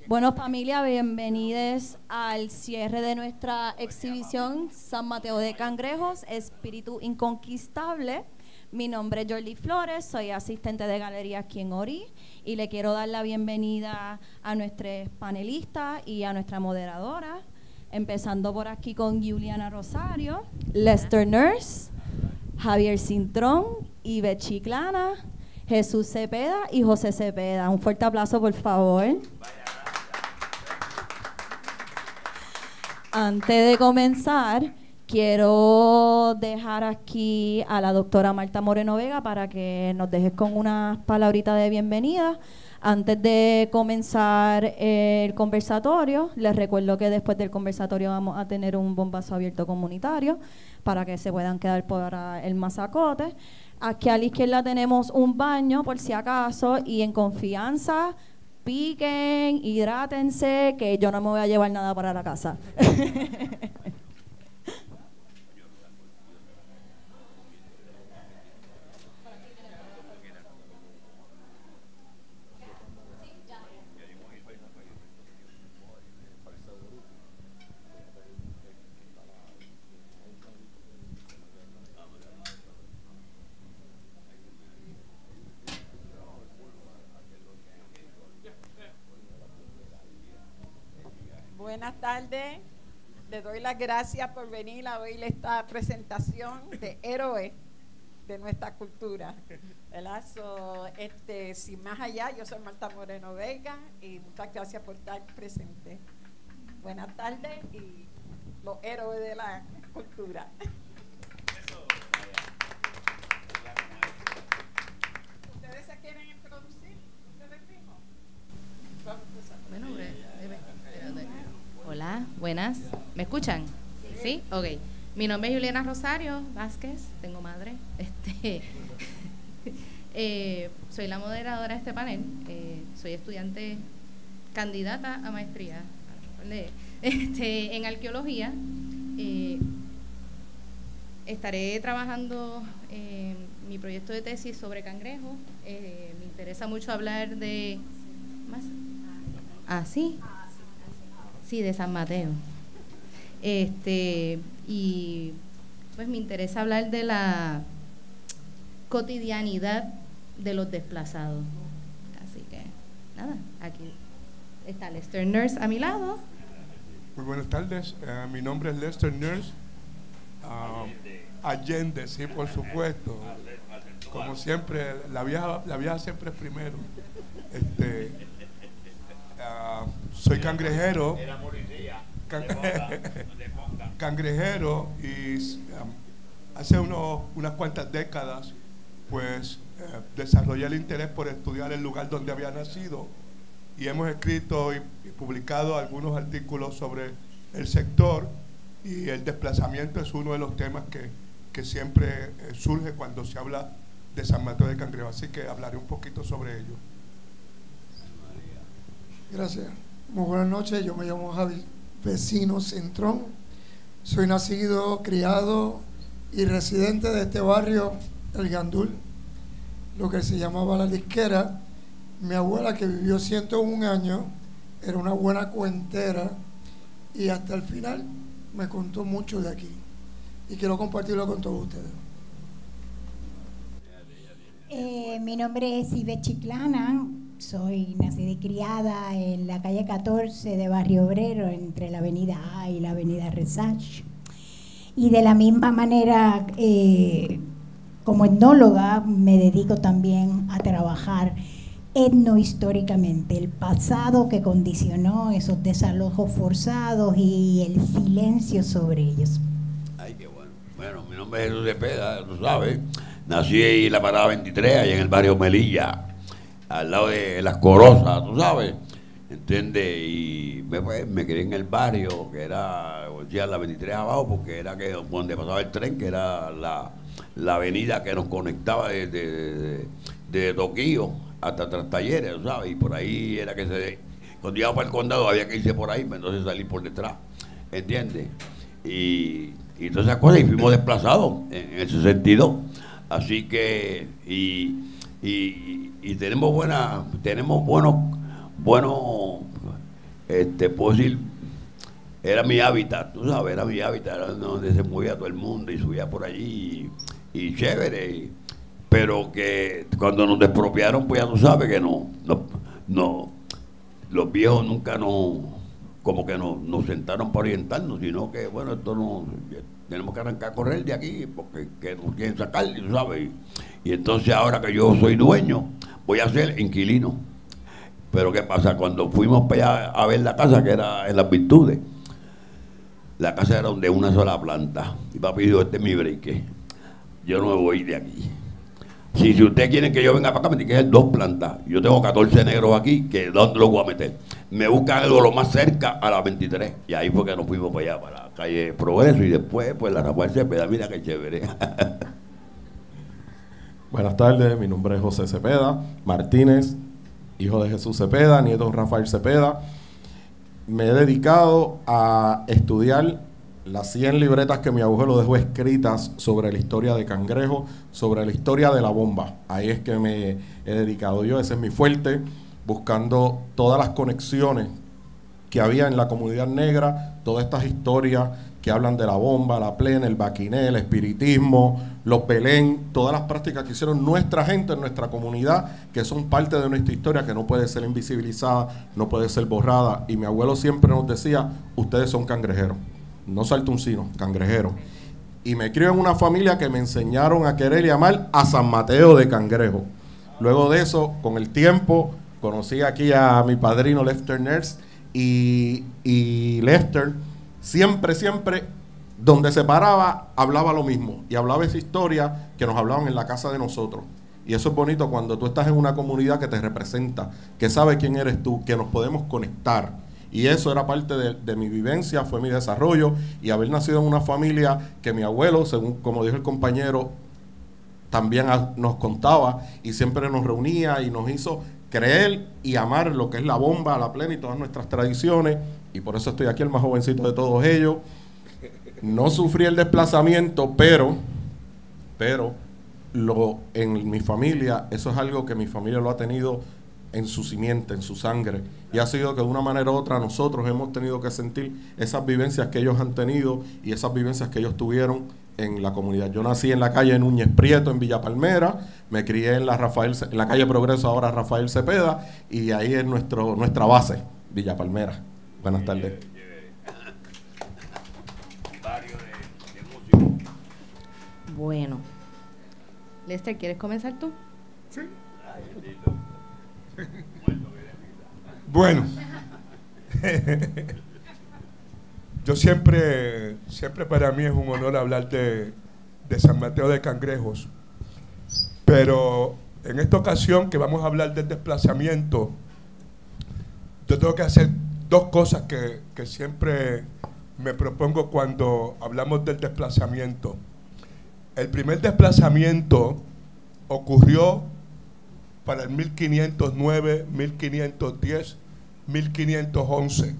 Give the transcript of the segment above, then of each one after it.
Bueno, familia, bienvenidos al cierre de nuestra exhibición San Mateo de Cangrejos, Espíritu Inconquistable. Mi nombre es Jordi Flores, soy asistente de galería aquí en Ori y le quiero dar la bienvenida a nuestros panelistas y a nuestra moderadora, empezando por aquí con Juliana Rosario, Lester Nurse, Javier Cintrón, Ivette Chiclana, Jesús Cepeda y José Cepeda. Un fuerte aplauso, por favor. Antes de comenzar, quiero dejar aquí a la doctora Marta Moreno Vega para que nos deje con unas palabritas de bienvenida. Antes de comenzar el conversatorio, les recuerdo que después del conversatorio vamos a tener un bombazo abierto comunitario para que se puedan quedar por el masacote. Aquí a la izquierda tenemos un baño por si acaso y en confianza, piquen, hidrátense, que yo no me voy a llevar nada para la casa. Buenas tardes, le doy las gracias por venir a oír esta presentación de héroes de nuestra cultura, ¿verdad? Sin más allá, yo soy Marta Moreno Vega y muchas gracias por estar presente. Buenas tardes y los héroes de la cultura. ¿Ustedes se quieren introducir? ¿Ustedes mismos? Vamos a empezar. Bueno, hola, buenas. ¿Me escuchan? ¿Sí? Ok. Mi nombre es Juliana Rosario Vázquez, tengo madre. Soy la moderadora de este panel. Soy estudiante candidata a maestría en arqueología. Estaré trabajando mi proyecto de tesis sobre cangrejos. Me interesa mucho hablar de... ¿Más? ¿Ah, sí? Sí, de San Mateo. Y pues me interesa hablar de la cotidianidad de los desplazados. Así que, nada, aquí está Lester Nurse a mi lado. Muy buenas tardes, mi nombre es Lester Nurse. Allende, sí, por supuesto. Como siempre, la vieja siempre es primero. Soy cangrejero. Cangrejero y hace unas cuantas décadas pues desarrollé el interés por estudiar el lugar donde había nacido y hemos escrito y publicado algunos artículos sobre el sector y el desplazamiento es uno de los temas que siempre surge cuando se habla de San Mateo de Cangrejos, así que hablaré un poquito sobre ello. Gracias. Muy buenas noches, yo me llamo Javi Vecino Cintrón, soy nacido, criado y residente de este barrio, El Gandul, lo que se llamaba La Disquera. Mi abuela, que vivió 101 años, era una buena cuentera y hasta el final me contó mucho de aquí y quiero compartirlo con todos ustedes. Mi nombre es Ivette Chiclana. Soy nacida y criada en la calle 14 de Barrio Obrero, entre la avenida A y la avenida Resach. Y de la misma manera, como etnóloga, me dedico también a trabajar etnohistóricamente, el pasado que condicionó esos desalojos forzados y el silencio sobre ellos. Ay, qué bueno. Bueno, mi nombre es Jesús Cepeda, tú sabes. Nací ahí en la parada 23, allá en el barrio Melilla, al lado de Las Corozas, tú sabes, ¿entiendes? Y me crié en el barrio, que era, ya la 23 abajo, porque era que donde pasaba el tren, que era la avenida que nos conectaba de Toquillo hasta Trastalleres, tú sabes, y por ahí era que cuando íbamos para el condado había que irse por ahí, entonces salir por detrás, ¿entiendes? Y todas esas cosas, y fuimos desplazados en ese sentido, así que, y tenemos buenos puedo decir, era mi hábitat, tú sabes, era mi hábitat, era donde se movía todo el mundo y subía por allí y chévere. Pero que cuando nos despropiaron, pues ya tú sabes que no, los viejos nunca como que nos sentaron para orientarnos, sino que, bueno, esto no, tenemos que arrancar a correr de aquí porque que nos quieren sacar, tú sabes. Y entonces ahora que yo soy dueño, voy a ser inquilino. Pero ¿qué pasa? Cuando fuimos para allá a ver la casa, que era en Las Virtudes, la casa era de una sola planta. Y papi dijo, este es mi break, yo no me voy de aquí. Si ustedes quieren que yo venga para acá, me tienen que hacer 2 plantas. Yo tengo 14 negros aquí, que ¿dónde los voy a meter? Me buscan algo lo más cerca a la 23. Y ahí fue que nos fuimos para allá, para la calle Progreso. Y después, pues la Rafael Cepeda, mira qué chévere. Buenas tardes, mi nombre es José Cepeda Martínez, hijo de Jesús Cepeda, nieto de Rafael Cepeda. Me he dedicado a estudiar las 100 libretas que mi abuelo dejó escritas sobre la historia de Cangrejo, sobre la historia de la bomba. Ahí es que me he dedicado yo, ese es mi fuerte, buscando todas las conexiones que había en la comunidad negra, todas estas historias que hablan de la bomba, la plena, el baquiné, el espiritismo, los Belén, todas las prácticas que hicieron nuestra gente en nuestra comunidad, que son parte de nuestra historia, que no puede ser invisibilizada, no puede ser borrada. Y mi abuelo siempre nos decía, ustedes son cangrejeros, no saltuncinos, cangrejeros. Y me crié en una familia que me enseñaron a querer y amar a San Mateo de Cangrejo. Luego de eso, con el tiempo, conocí aquí a mi padrino Lester Nurse, y Lester siempre, donde se paraba, hablaba lo mismo. Y hablaba esa historia que nos hablaban en la casa de nosotros. Y eso es bonito cuando tú estás en una comunidad que te representa, que sabe quién eres tú, que nos podemos conectar. Y eso era parte de mi vivencia, fue mi desarrollo. Y haber nacido en una familia que mi abuelo, según como dijo el compañero, también nos contaba y siempre nos reunía y nos hizo creer y amar lo que es la bomba, la plena y todas nuestras tradiciones. Y por eso estoy aquí, el más jovencito de todos ellos. No sufrí el desplazamiento, pero en mi familia, eso es algo que mi familia lo ha tenido en su simiente, en su sangre. Y ha sido que de una manera u otra nosotros hemos tenido que sentir esas vivencias que ellos han tenido y esas vivencias que ellos tuvieron en la comunidad. Yo nací en la calle Núñez Prieto, en Villa Palmera, me crié en la calle Progreso, ahora Rafael Cepeda, y ahí es nuestra base, Villa Palmera. Buenas tardes. Bueno, Lester, ¿quieres comenzar tú? Sí. Bueno, yo siempre para mí es un honor hablar de San Mateo de Cangrejos, pero en esta ocasión que vamos a hablar del desplazamiento, yo tengo que hacer 2 cosas que siempre me propongo cuando hablamos del desplazamiento. El primer desplazamiento ocurrió para el 1509, 1510, 1511.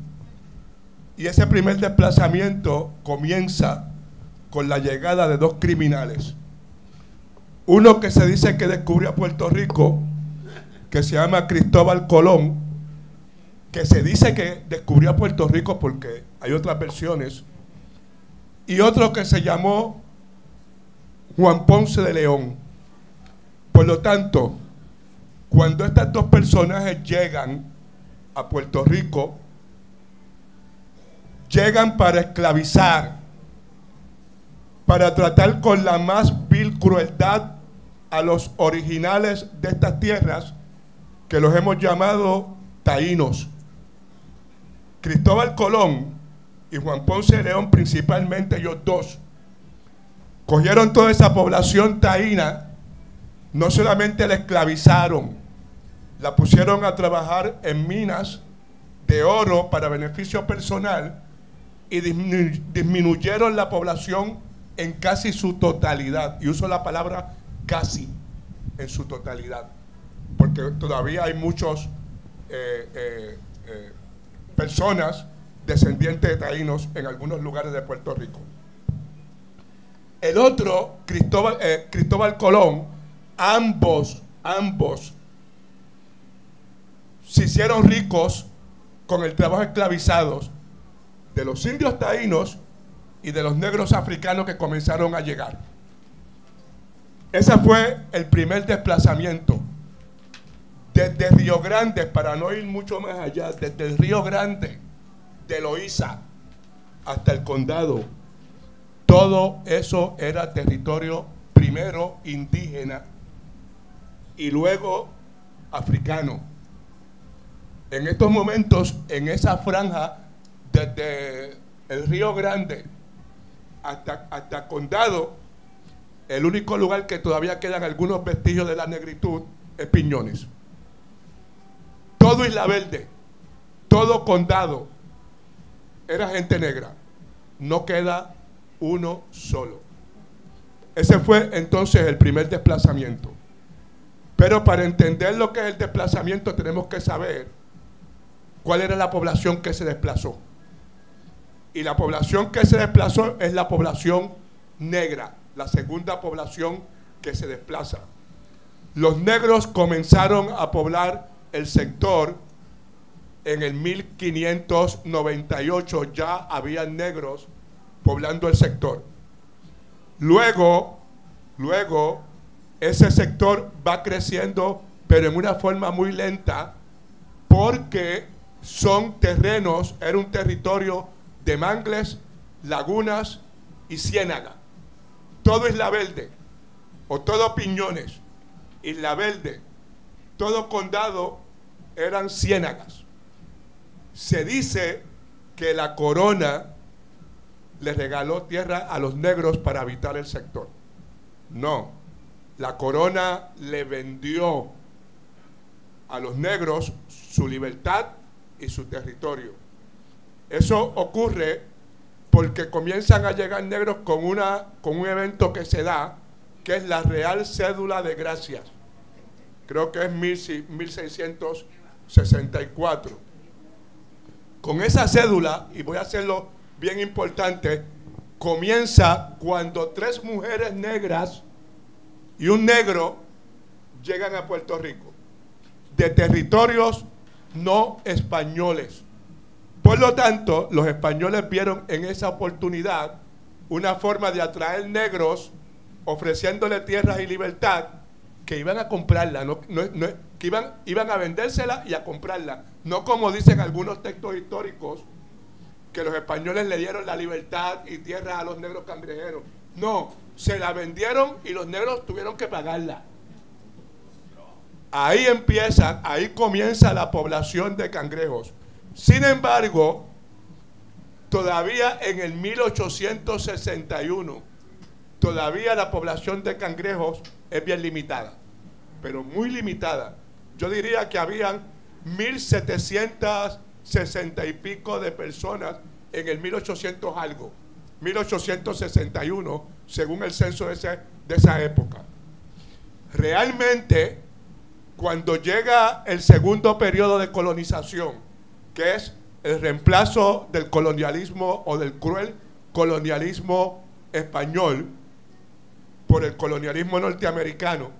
Y ese primer desplazamiento comienza con la llegada de 2 criminales. Uno que se dice que descubrió Puerto Rico, que se llama Cristóbal Colón, que se dice que descubrió Puerto Rico porque hay otras versiones, y otro que se llamó Juan Ponce de León. Por lo tanto, cuando estas 2 personajes llegan a Puerto Rico, llegan para esclavizar, para tratar con la más vil crueldad a los originales de estas tierras, que los hemos llamado taínos. Cristóbal Colón y Juan Ponce de León, principalmente ellos 2, cogieron toda esa población taína, no solamente la esclavizaron, la pusieron a trabajar en minas de oro para beneficio personal y disminuyeron la población en casi su totalidad. Y uso la palabra casi en su totalidad, porque todavía hay muchos personas descendientes de taínos en algunos lugares de Puerto Rico. El otro, Cristóbal Colón, ambos se hicieron ricos con el trabajo esclavizados de los indios taínos y de los negros africanos que comenzaron a llegar. Ese fue el primer desplazamiento. Desde Río Grande, para no ir mucho más allá, desde el Río Grande, de Loíza, hasta el condado, todo eso era territorio primero indígena y luego africano. En estos momentos, en esa franja, desde el Río Grande hasta condado, el único lugar que todavía quedan algunos vestigios de la negritud es Piñones. Todo Isla Verde, todo condado, era gente negra. No queda uno solo. Ese fue entonces el primer desplazamiento. Pero para entender lo que es el desplazamiento tenemos que saber cuál era la población que se desplazó. Y la población que se desplazó es la población negra, la segunda población que se desplaza. Los negros comenzaron a poblar el sector en el 1598, ya había negros poblando el sector. Luego, ese sector va creciendo, pero en una forma muy lenta, porque son terrenos, era un territorio de mangles, lagunas y ciénaga. Todo Isla Verde, o todo Piñones, Isla Verde, todo condado eran ciénagas. Se dice que la corona le regaló tierra a los negros para habitar el sector. No, la corona le vendió a los negros su libertad y su territorio. Eso ocurre porque comienzan a llegar negros con un evento que se da, que es la Real Cédula de Gracias. Creo que es 1664. Con esa cédula, y voy a hacerlo bien importante, comienza cuando 3 mujeres negras y un negro llegan a Puerto Rico, de territorios no españoles. Por lo tanto, los españoles vieron en esa oportunidad una forma de atraer negros, ofreciéndole tierras y libertad, que iban a comprarla, que iban a vendérsela y a comprarla. No como dicen algunos textos históricos, que los españoles le dieron la libertad y tierra a los negros cangrejeros. No, se la vendieron y los negros tuvieron que pagarla. Ahí comienza la población de cangrejos. Sin embargo, todavía en el 1861, todavía la población de cangrejos es bien limitada, pero muy limitada. Yo diría que habían 1760 y pico de personas en el 1800 algo, 1861, según el censo de esa época. Realmente, cuando llega el segundo periodo de colonización, que es el reemplazo del colonialismo o del cruel colonialismo español por el colonialismo norteamericano,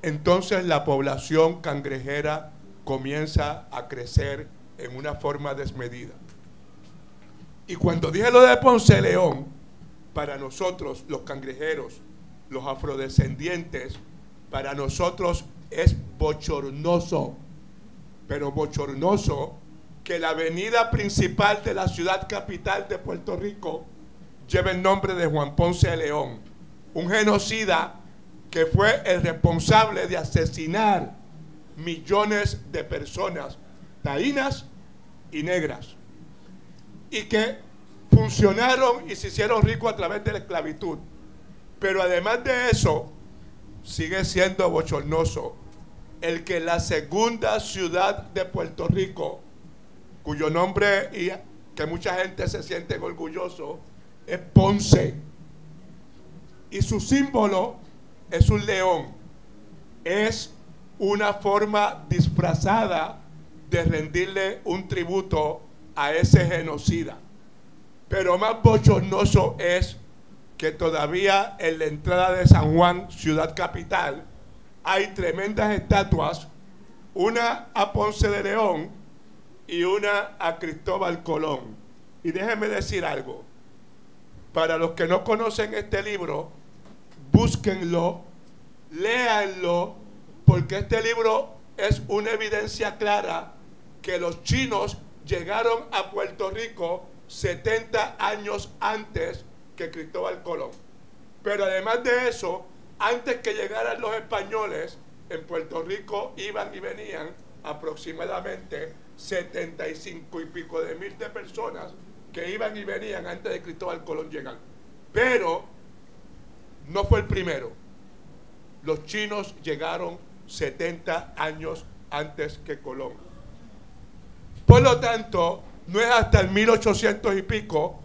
entonces la población cangrejera comienza a crecer en una forma desmedida. Y cuando dije lo de Ponce de León, para nosotros los cangrejeros, los afrodescendientes, para nosotros es bochornoso, pero bochornoso que la avenida principal de la ciudad capital de Puerto Rico lleve el nombre de Juan Ponce de León, un genocida que fue el responsable de asesinar millones de personas taínas y negras, y que funcionaron y se hicieron ricos a través de la esclavitud. Pero además de eso, sigue siendo bochornoso el que la segunda ciudad de Puerto Rico, cuyo nombre y que mucha gente se siente orgulloso, es Ponce, y su símbolo es un león. Es una forma disfrazada de rendirle un tributo a ese genocida. Pero más bochornoso es que todavía en la entrada de San Juan, ciudad capital, hay tremendas estatuas, una a Ponce de León y una a Cristóbal Colón. Y déjenme decir algo. Para los que no conocen este libro, búsquenlo, léanlo, porque este libro es una evidencia clara que los chinos llegaron a Puerto Rico 70 años antes que Cristóbal Colón. Pero además de eso, antes que llegaran los españoles, en Puerto Rico iban y venían aproximadamente 75 y pico de mil de personas que iban y venían antes de Cristóbal Colón llegar. Pero no fue el primero. Los chinos llegaron 70 años antes que Colón. Por lo tanto, no es hasta el 1800 y pico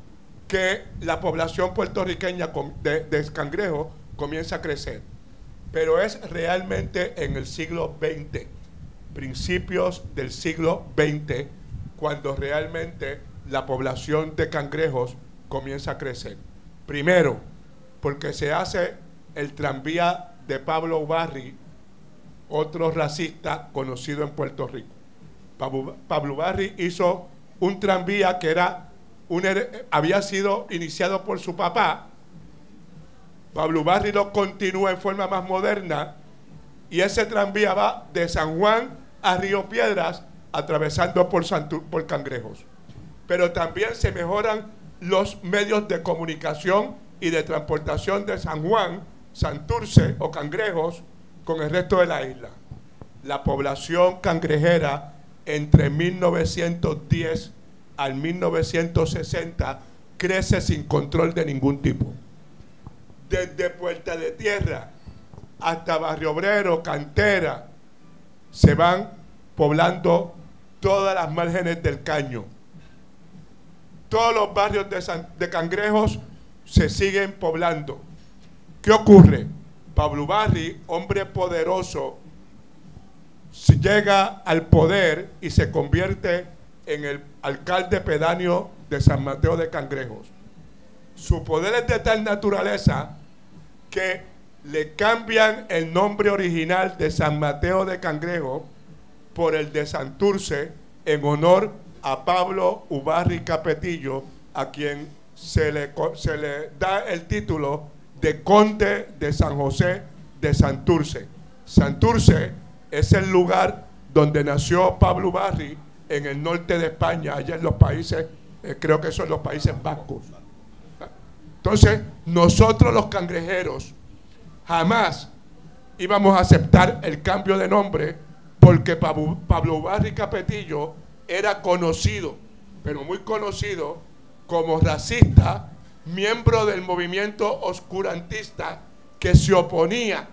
que la población puertorriqueña de cangrejo comienza a crecer. Pero es realmente en el siglo XX, principios del siglo XX, cuando realmente la población de cangrejos comienza a crecer. Primero, porque se hace el tranvía de Pablo Ubarri, otro racista conocido en Puerto Rico. Pablo Ubarri hizo un tranvía que había sido iniciado por su papá. Pablo Ubarri lo continúa en forma más moderna y ese tranvía va de San Juan a Río Piedras, atravesando por Cangrejos. Pero también se mejoran los medios de comunicación y de transportación de San Juan, Santurce o Cangrejos con el resto de la isla. La población cangrejera entre 1910 al 1960 crece sin control de ningún tipo. Desde Puerta de Tierra hasta Barrio Obrero, Cantera, se van poblando todas las márgenes del Caño. Todos los barrios de Cangrejos se siguen poblando. ¿Qué ocurre? Pablo Ubarri, hombre poderoso, llega al poder y se convierte en el alcalde pedáneo de San Mateo de Cangrejos. Su poder es de tal naturaleza que le cambian el nombre original de San Mateo de Cangrejos por el de Santurce en honor a Pablo Ubarri Capetillo, a quien se le da el título de Conde de San José de Santurce. Santurce es el lugar donde nació Pablo Ubarri, en el norte de España, allá en los países, creo que son los Países Vascos. Entonces, nosotros los cangrejeros jamás íbamos a aceptar el cambio de nombre, porque Pablo Ubarri Capetillo era conocido, pero muy conocido, como racista, miembro del movimiento oscurantista que se oponía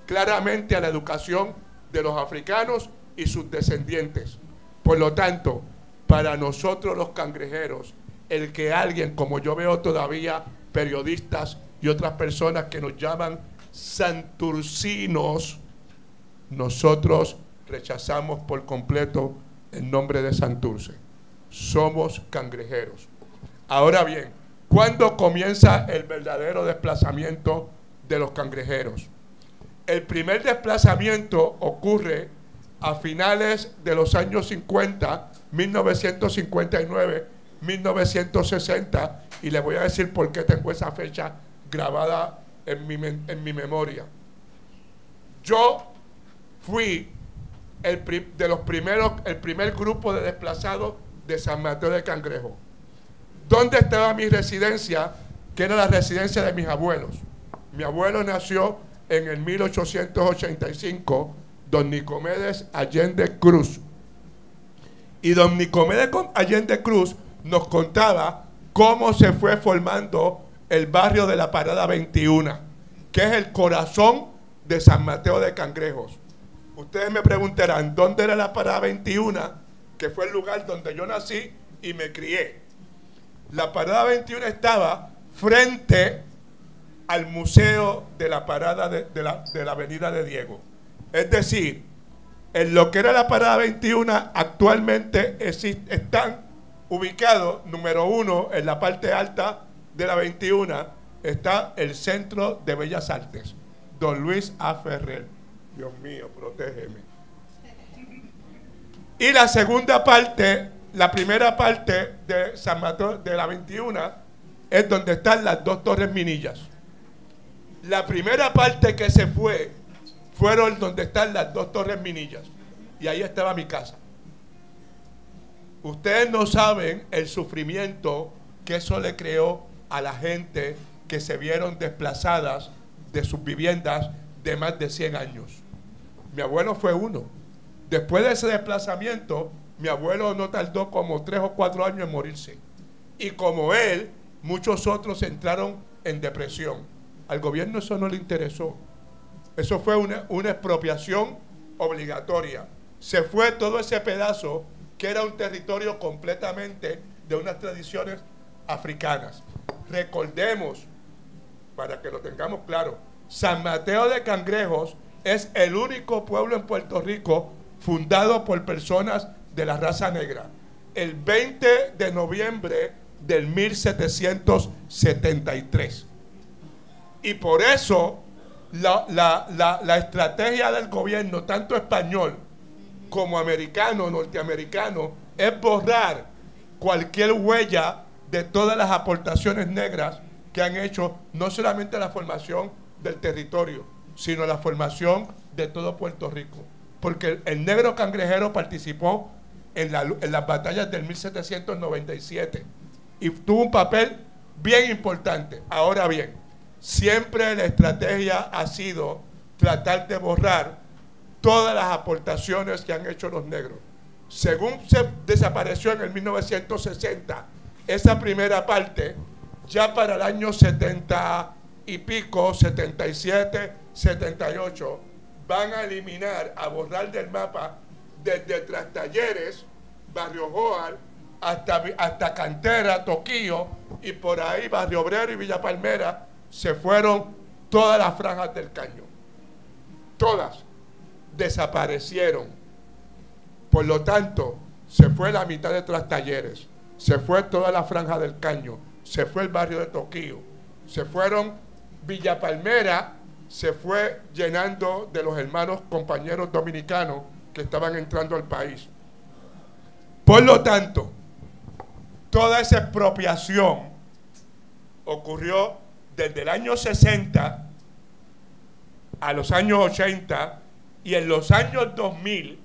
claramente a la educación de los africanos y sus descendientes. Por lo tanto, para nosotros los cangrejeros, el que alguien, como yo veo todavía periodistas y otras personas que nos llaman santurcinos, nosotros rechazamos por completo el nombre de Santurce. Somos cangrejeros. Ahora bien, ¿cuándo comienza el verdadero desplazamiento de los cangrejeros? El primer desplazamiento ocurre a finales de los años 50, 1959, 1960, y les voy a decir por qué tengo esa fecha grabada en mi memoria. Yo fui el primer grupo de desplazados de San Mateo de Cangrejo. ¿Dónde estaba mi residencia? Que era la residencia de mis abuelos. Mi abuelo nació en el 1885, don Nicomedes Allende Cruz. Y don Nicomedes Allende Cruz nos contaba cómo se fue formando el barrio de la Parada 21, que es el corazón de San Mateo de Cangrejos. Ustedes me preguntarán, ¿dónde era la Parada 21? Que fue el lugar donde yo nací y me crié. La Parada 21 estaba frente al museo de la Parada de la Avenida de Diego. Es decir, en lo que era la Parada 21 actualmente están ubicados, número 1, en la parte alta de la 21, está el Centro de Bellas Artes, Don Luis A. Ferrer. Dios mío, protégeme. Y la segunda parte, la primera parte de San Mateo de la 21, es donde están las dos torres Minillas. La primera parte que se fueron donde están las dos torres Minillas. Y ahí estaba mi casa. Ustedes no saben el sufrimiento que eso le creó a la gente que se vieron desplazadas de sus viviendas de más de 100 años. Mi abuelo fue uno. Después de ese desplazamiento, mi abuelo no tardó como 3 o 4 años en morirse. Y como él, muchos otros entraron en depresión. Al gobierno eso no le interesó. Eso fue una expropiación obligatoria. Se fue todo ese pedazo que era un territorio completamente de unas tradiciones africanas. Recordemos, para que lo tengamos claro, San Mateo de Cangrejos es el único pueblo en Puerto Rico fundado por personas de la raza negra. El 20 de noviembre del 1773. Y por eso la estrategia del gobierno, tanto español como americano, norteamericano, es borrar cualquier huella de todas las aportaciones negras que han hecho, no solamente la formación del territorio, sino la formación de todo Puerto Rico. Porque el negro cangrejero participó en las batallas del 1797 y tuvo un papel bien importante. Ahora bien, siempre la estrategia ha sido tratar de borrar todas las aportaciones que han hecho los negros. Según se desapareció en el 1960 esa primera parte, ya para el año 70 y pico, 77, 78, van a eliminar, a borrar del mapa desde Trastalleres, Barrio Joal, hasta Cantera, Toquillo, y por ahí Barrio Obrero y Villa Palmera, se fueron todas las franjas del Caño. Todas desaparecieron. Por lo tanto, se fue la mitad de Trastalleres, se fue toda la franja del Caño, se fue el barrio de Toquillo, se fueron Villa Palmera, se fue llenando de los hermanos compañeros dominicanos que estaban entrando al país. Por lo tanto, toda esa expropiación ocurrió desde el año 60 a los años 80, y en los años 2000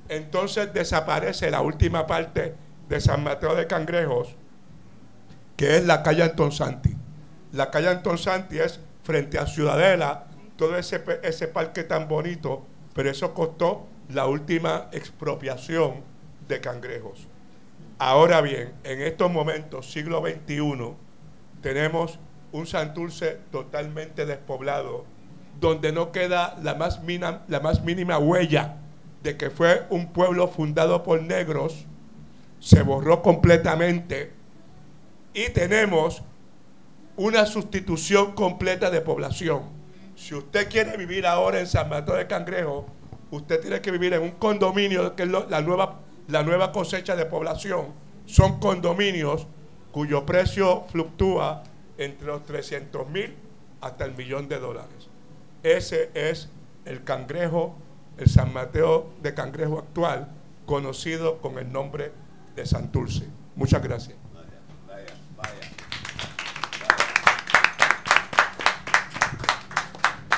entonces desaparece la última parte de San Mateo de Cangrejos, que es la calle Antón Santi. La calle Antón Santi es frente a Ciudadela, todo ese parque tan bonito, pero eso costó la última expropiación de Cangrejos. Ahora bien, en estos momentos, siglo XXI, tenemos un Santurce totalmente despoblado, donde no queda la más mínima huella de que fue un pueblo fundado por negros. Se borró completamente y tenemos una sustitución completa de población. Si usted quiere vivir ahora en San Mateo de Cangrejos, usted tiene que vivir en un condominio, que es la nueva cosecha de población. Son condominios cuyo precio fluctúa entre los 300,000 hasta el $1,000,000. Ese es el Cangrejo, el San Mateo de Cangrejo actual, conocido con el nombre de Santurce. Muchas gracias.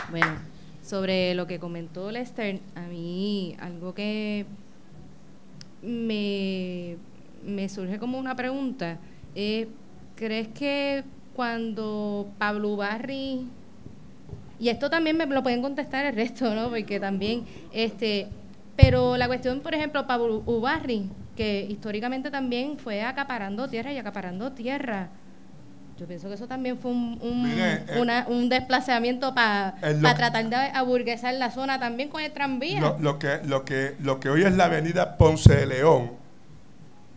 Bueno, sobre lo que comentó Lester, a mí algo que me surge como una pregunta, ¿crees que cuando Pablo Ubarri, y esto también me lo pueden contestar el resto, ¿no? Porque también, pero la cuestión, por ejemplo, Pablo Ubarri, que históricamente también fue acaparando tierra, yo pienso que eso también fue un desplazamiento para tratar de aburguesar la zona también con el tranvía. Lo que hoy es la avenida Ponce de León,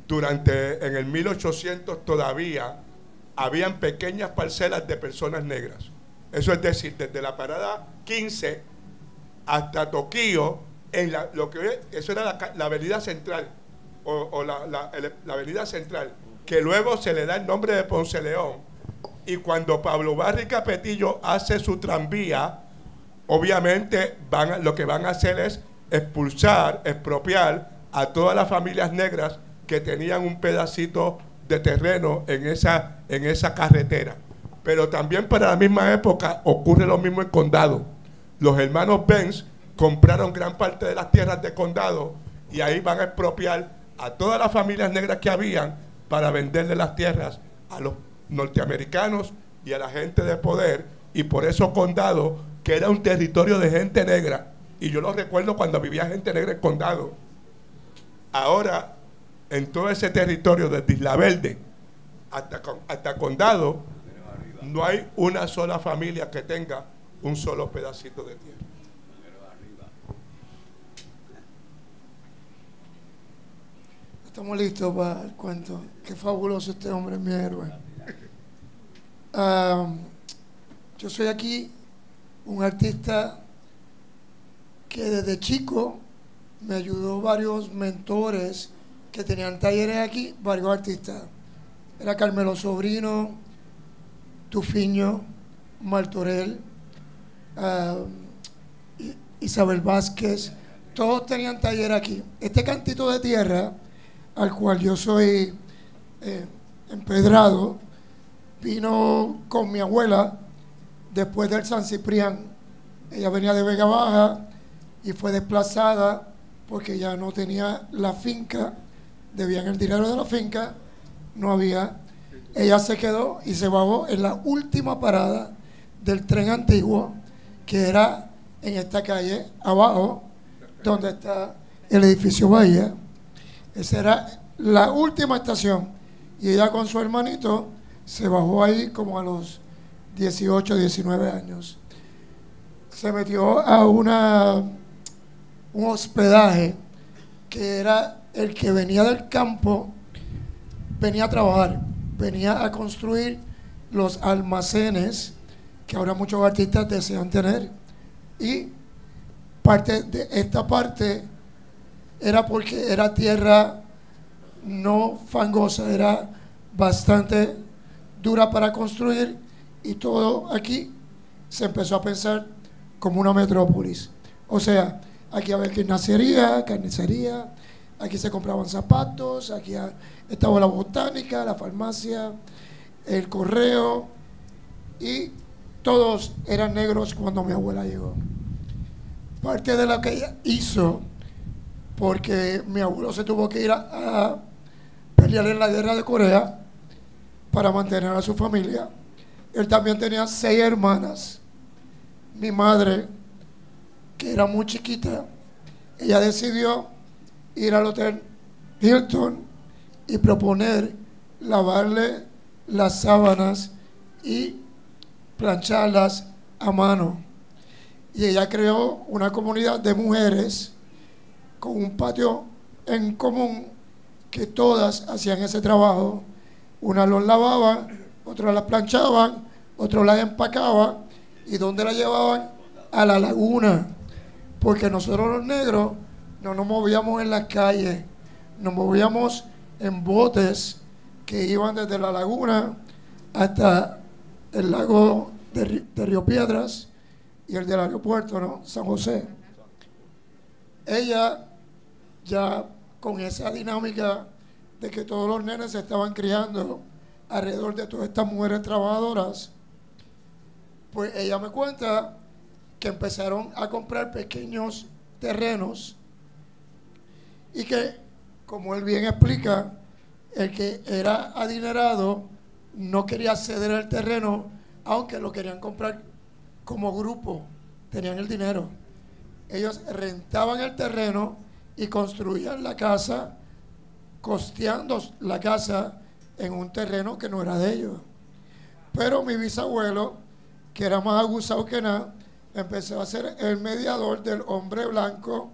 en el 1800 todavía habían pequeñas parcelas de personas negras. Eso es decir, desde la parada 15 hasta Toquillo, eso era la avenida central, la avenida central, que luego se le da el nombre de Ponce León. Y cuando Pablo Ubarri Capetillo hace su tranvía, obviamente lo que van a hacer es expropiar a todas las familias negras que tenían un pedacito de terreno en esa carretera. Pero también para la misma época ocurre lo mismo en Condado. Los hermanos Benz compraron gran parte de las tierras de Condado y ahí van a expropiar a todas las familias negras que habían para venderle las tierras a los norteamericanos y a la gente de poder, y por eso Condado, que era un territorio de gente negra, y yo lo recuerdo cuando vivía gente negra en Condado, ahora en todo ese territorio desde Isla Verde hasta Condado no hay una sola familia que tenga un solo pedacito de tierra. Estamos listos para el cuento. Qué fabuloso este hombre, es mi héroe. Yo soy aquí un artista que desde chico me ayudó varios mentores que tenían talleres aquí, varios artistas. Era Carmelo Sobrino, Tufiño, Martorell, Isabel Vázquez, todos tenían taller aquí. Este cantito de tierra, al cual yo soy empedrado, vino con mi abuela después del San Ciprián. Ella venía de Vega Baja y fue desplazada porque ya no tenía la finca, debían el dinero de la finca, no había. Ella se quedó y se bajó en la última parada del tren antiguo, que era en esta calle abajo, donde está el edificio Bahía. Esa era la última estación. Y ella con su hermanito se bajó ahí como a los 18, 19 años. Se metió a un hospedaje que era el que venía del campo, venía a trabajar, venía a construir los almacenes que ahora muchos artistas desean tener. Y parte de esta parte era porque era tierra no fangosa, era bastante dura para construir, y todo aquí se empezó a pensar como una metrópolis. O sea, aquí había gimnasería, carnicería, aquí se compraban zapatos, aquí estaba la botánica, la farmacia, el correo, y todos eran negros cuando mi abuela llegó. Parte de lo que ella hizo, porque mi abuelo se tuvo que ir a pelear en la guerra de Corea para mantener a su familia. Él también tenía 6 hermanas. Mi madre, que era muy chiquita, ella decidió ir al Hotel Hilton y proponer lavarle las sábanas y plancharlas a mano. Y ella creó una comunidad de mujeres con un patio en común, que todas hacían ese trabajo. Unas los lavaban, otras las planchaban, otros las empacaban. ¿Y dónde la llevaban? A la laguna. Porque nosotros los negros no nos movíamos en las calles, nos movíamos en botes que iban desde la laguna hasta el lago de Río Piedras y el del aeropuerto, ¿no? San José. Ella, ya con esa dinámica de que todos los nenes se estaban criando alrededor de todas estas mujeres trabajadoras, pues ella me cuenta que empezaron a comprar pequeños terrenos y que, como él bien explica, el que era adinerado no quería ceder el terreno, aunque lo querían comprar como grupo, tenían el dinero. Ellos rentaban el terreno y construían la casa, costeando la casa en un terreno que no era de ellos. Pero mi bisabuelo, que era más aguzado que nada, empezó a ser el mediador del hombre blanco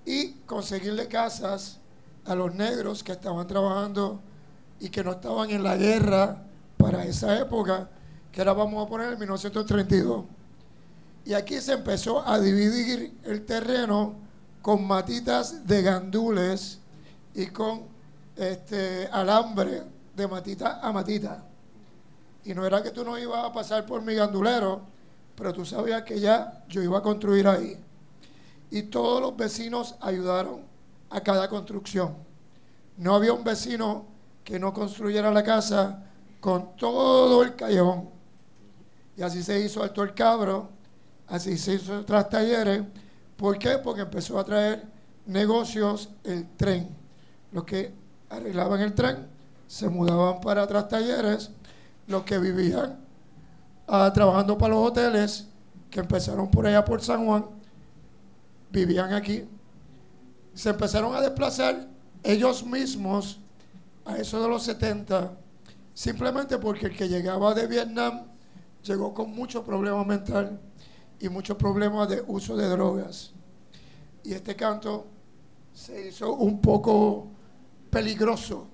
y conseguirle casas a los negros que estaban trabajando y que no estaban en la guerra para esa época, que era, vamos a poner, en 1932. Y aquí se empezó a dividir el terreno con matitas de gandules y con alambre de matita a matita. Y no era que tú no ibas a pasar por mi gandulero, pero tú sabías que ya yo iba a construir ahí. Y todos los vecinos ayudaron a cada construcción. No había un vecino que no construyera la casa con todo el callejón. Y así se hizo Alto el Cabro, así se hizo Tras Talleres. ¿Por qué? Porque empezó a traer negocios el tren. Los que arreglaban el tren se mudaban para Tras Talleres. Los que vivían trabajando para los hoteles, que empezaron por allá por San Juan, vivían aquí. Se empezaron a desplazar ellos mismos a eso de los 70, simplemente porque el que llegaba de Vietnam llegó con muchos problemas mental y muchos problemas de uso de drogas. Y este canto se hizo un poco peligroso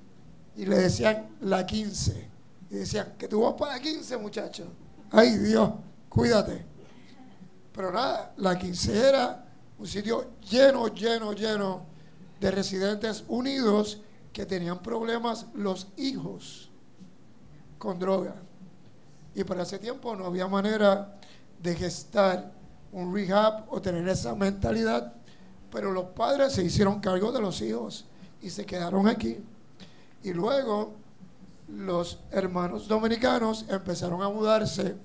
y le decían la 15. Y decían, que tú vas para la 15, muchacho. Ay, Dios, cuídate. Pero nada, la 15 era un sitio lleno de residentes unidos que tenían problemas los hijos con droga. Y para ese tiempo no había manera de gestar un rehab o tener esa mentalidad, pero los padres se hicieron cargo de los hijos y se quedaron aquí. Y luego los hermanos dominicanos empezaron a mudarse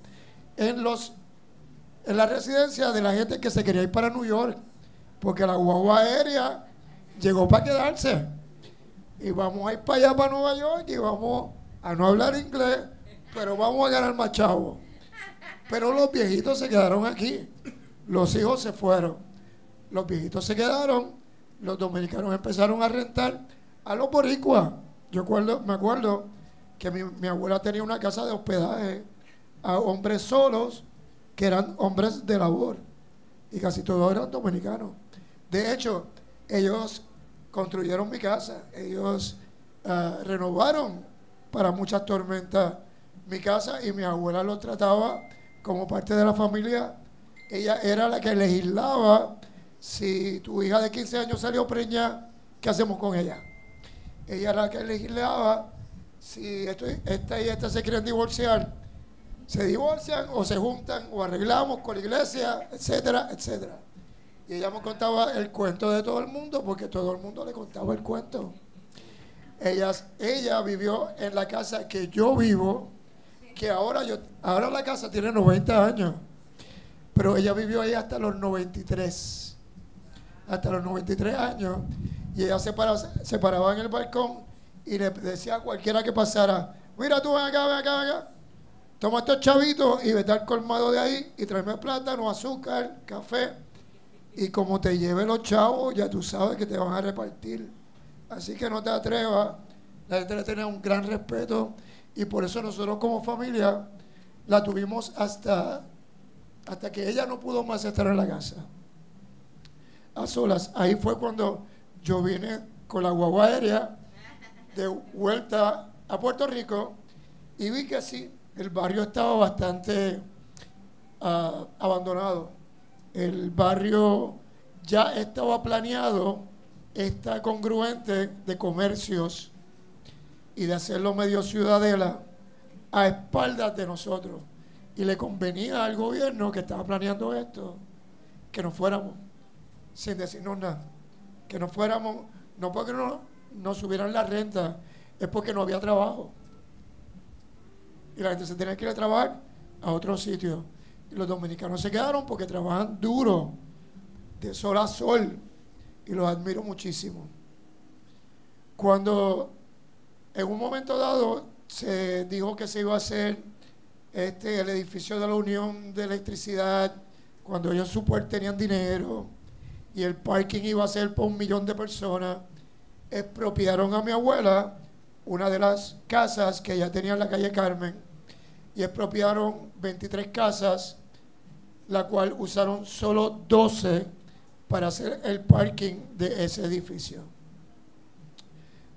en la residencia de la gente que se quería ir para New York, porque la guagua aérea llegó para quedarse. Y vamos a ir para allá, para Nueva York, y vamos a no hablar inglés, pero vamos a ganar más chavos. Pero los viejitos se quedaron aquí. Los hijos se fueron. Los viejitos se quedaron. Los dominicanos empezaron a rentar a los boricuas. Me acuerdo que mi abuela tenía una casa de hospedaje a hombres solos, que eran hombres de labor. Y casi todos eran dominicanos. De hecho, ellos construyeron mi casa. Ellos renovaron para muchas tormentas mi casa, y mi abuela lo trataba como parte de la familia. Ella era la que legislaba si tu hija de 15 años salió preñada, ¿qué hacemos con ella? Ella era la que legislaba si esta y esta se quieren divorciar, se divorcian o se juntan o arreglamos con la iglesia, etcétera, etcétera. Y ella me contaba el cuento de todo el mundo, porque todo el mundo le contaba el cuento. Ella vivió en la casa que yo vivo, que ahora la casa tiene 90 años, pero ella vivió ahí hasta los 93. Hasta los 93 años. Y ella se paraba en el balcón y le decía a cualquiera que pasara, mira tú, ven acá, toma estos chavitos y vete al colmado de ahí y tráeme plátano, azúcar, café, y como te lleve los chavos, ya tú sabes que te van a repartir. Así que no te atrevas. La gente le tenía un gran respeto, y por eso nosotros como familia la tuvimos hasta que ella no pudo más estar en la casa a solas. Ahí fue cuando yo vine con la guagua aérea de vuelta a Puerto Rico, y vi que sí, el barrio estaba bastante abandonado. El barrio ya estaba planeado, está congruente de comercios y de hacerlo medio ciudadela a espaldas de nosotros. Y le convenía al gobierno que estaba planeando esto, que nos fuéramos sin decirnos nada. Que nos fuéramos, no porque nos subieran la renta, es porque no había trabajo. Y la gente se tenía que ir a trabajar a otro sitio. Y los dominicanos se quedaron porque trabajan duro, de sol a sol. Y los admiro muchísimo. Cuando en un momento dado se dijo que se iba a hacer el edificio de la Unión de Electricidad, cuando ellos tenían dinero, y el parking iba a ser para 1 millón de personas, expropiaron a mi abuela una de las casas que ella tenía en la calle Carmen, y expropiaron 23 casas, la cual usaron solo 12 para hacer el parking de ese edificio.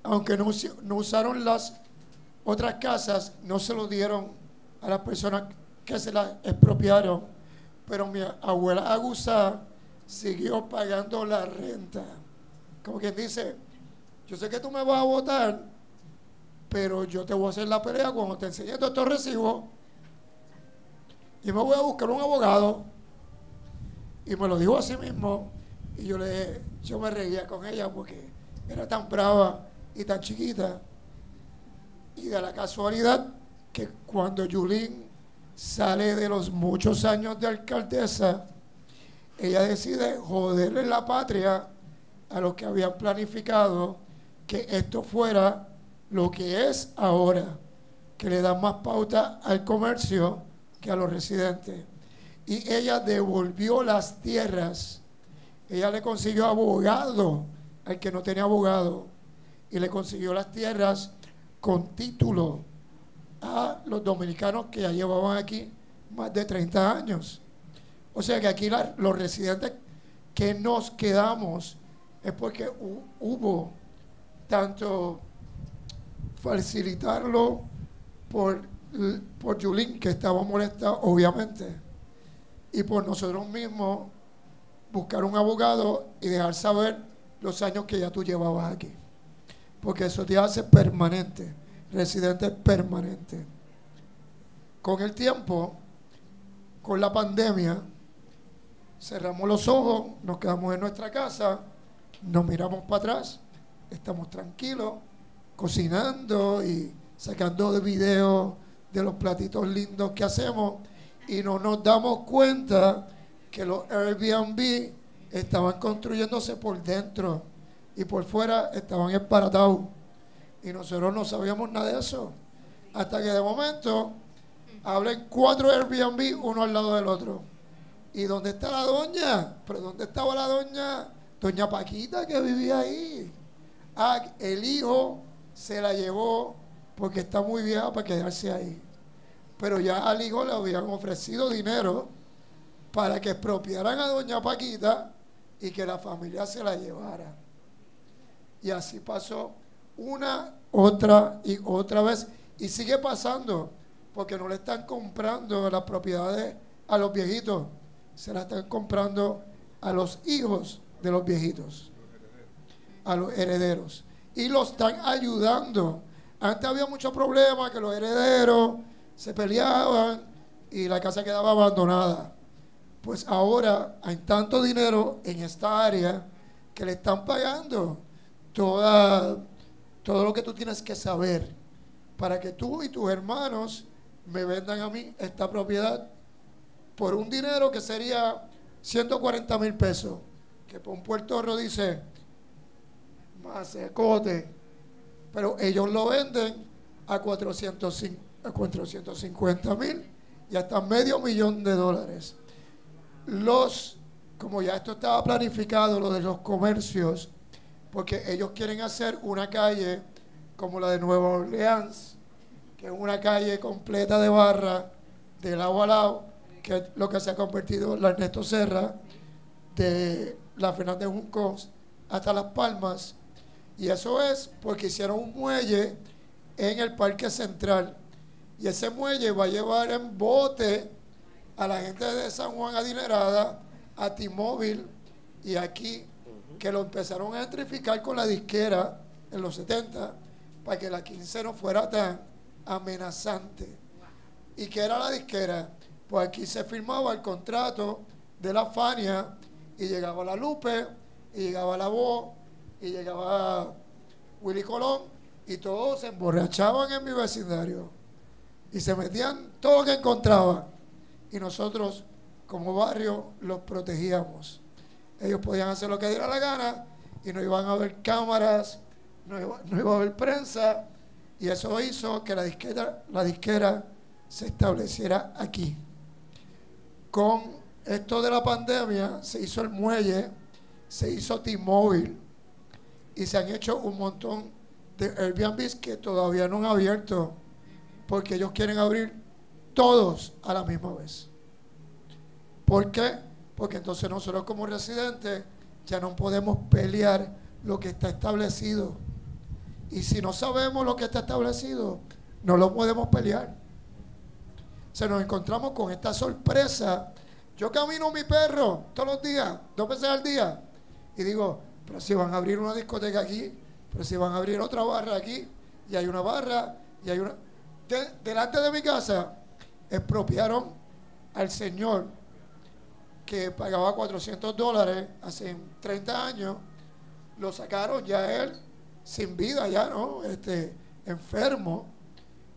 Aunque no usaron las otras casas, no se lo dieron a las personas que se las expropiaron, pero mi abuela Agusa siguió pagando la renta. Como quien dice, yo sé que tú me vas a votar, pero yo te voy a hacer la pelea cuando te enseñe todos estos recibos, y me voy a buscar un abogado. Y me lo dijo así mismo, y yo me reía con ella, porque era tan brava y tan chiquita. Y de la casualidad que cuando Yulín sale de los muchos años de alcaldesa, ella decide joderle la patria a los que habían planificado que esto fuera lo que es ahora, que le dan más pauta al comercio que a los residentes. Y ella devolvió las tierras. Ella le consiguió abogado al que no tenía abogado y le consiguió las tierras con título a los dominicanos que ya llevaban aquí más de 30 años. O sea que aquí los residentes que nos quedamos es porque hubo tanto facilitarlo por Yulín, que estaba molesta obviamente, y por nosotros mismos buscar un abogado y dejar saber los años que ya tú llevabas aquí, porque eso te hace permanente, residente permanente. Con el tiempo, con la pandemia, cerramos los ojos, nos quedamos en nuestra casa, nos miramos para atrás, estamos tranquilos, cocinando y sacando de videos de los platitos lindos que hacemos, y no nos damos cuenta que los Airbnb estaban construyéndose por dentro y por fuera estaban esparatados, y nosotros no sabíamos nada de eso, hasta que de momento hablen 4 Airbnb uno al lado del otro. ¿Y dónde está la doña? ¿Pero dónde estaba la doña? Doña Paquita, que vivía ahí. Ah, el hijo se la llevó porque está muy vieja para quedarse ahí. Pero ya al hijo le habían ofrecido dinero para que expropiaran a doña Paquita y que la familia se la llevara. Y así pasó una, otra y otra vez. Y sigue pasando, porque no le están comprando las propiedades a los viejitos, se las están comprando a los hijos de los viejitos, a los herederos. Y los están ayudando. Antes había muchos problemas, que los herederos se peleaban y la casa quedaba abandonada. Pues ahora hay tanto dinero en esta área que le están pagando todo lo que tú tienes que saber para que tú y tus hermanos me vendan a mí esta propiedad por un dinero que sería 140,000 pesos, que por un puertorro dice más secote, pero ellos lo venden a 450,000 y hasta $500,000. Como ya esto estaba planificado, lo de los comercios, porque ellos quieren hacer una calle como la de Nueva Orleans, que es una calle completa de barra, de lado a lado, que es lo que se ha convertido en la Ernesto Serra, de la Fernández Juncos hasta Las Palmas. Y eso es porque hicieron un muelle en el Parque Central. Y ese muelle va a llevar en bote a la gente de San Juan adinerada, a T-Mobile y aquí, que lo empezaron a gentrificar con la disquera en los 70, para que la 15 no fuera tan amenazante. ¿Y qué era la disquera? Pues aquí se firmaba el contrato de la Fania y llegaba la Lupe, y llegaba la Voz, y llegaba Willy Colón, y todos se emborrachaban en mi vecindario y se metían todo lo que encontraban, y nosotros como barrio los protegíamos. Ellos podían hacer lo que diera la gana y no iban a haber cámaras, no iba a haber prensa, y eso hizo que la disquera se estableciera aquí. Con esto de la pandemia se hizo el muelle, se hizo T-Mobile y se han hecho un montón de Airbnbs que todavía no han abierto, porque ellos quieren abrir todos a la misma vez. ¿Por qué? Porque entonces nosotros como residentes ya no podemos pelear lo que está establecido. Y si no sabemos lo que está establecido, no lo podemos pelear. Se nos encontramos con esta sorpresa. Yo camino mi perro todos los días, 2 veces al día, y digo, pero si van a abrir una discoteca aquí, pero si van a abrir otra barra aquí, y hay una barra, y hay una... delante de mi casa expropiaron al señor que pagaba $400 hace 30 años lo sacaron ya él sin vida, ya, ¿no? Enfermo,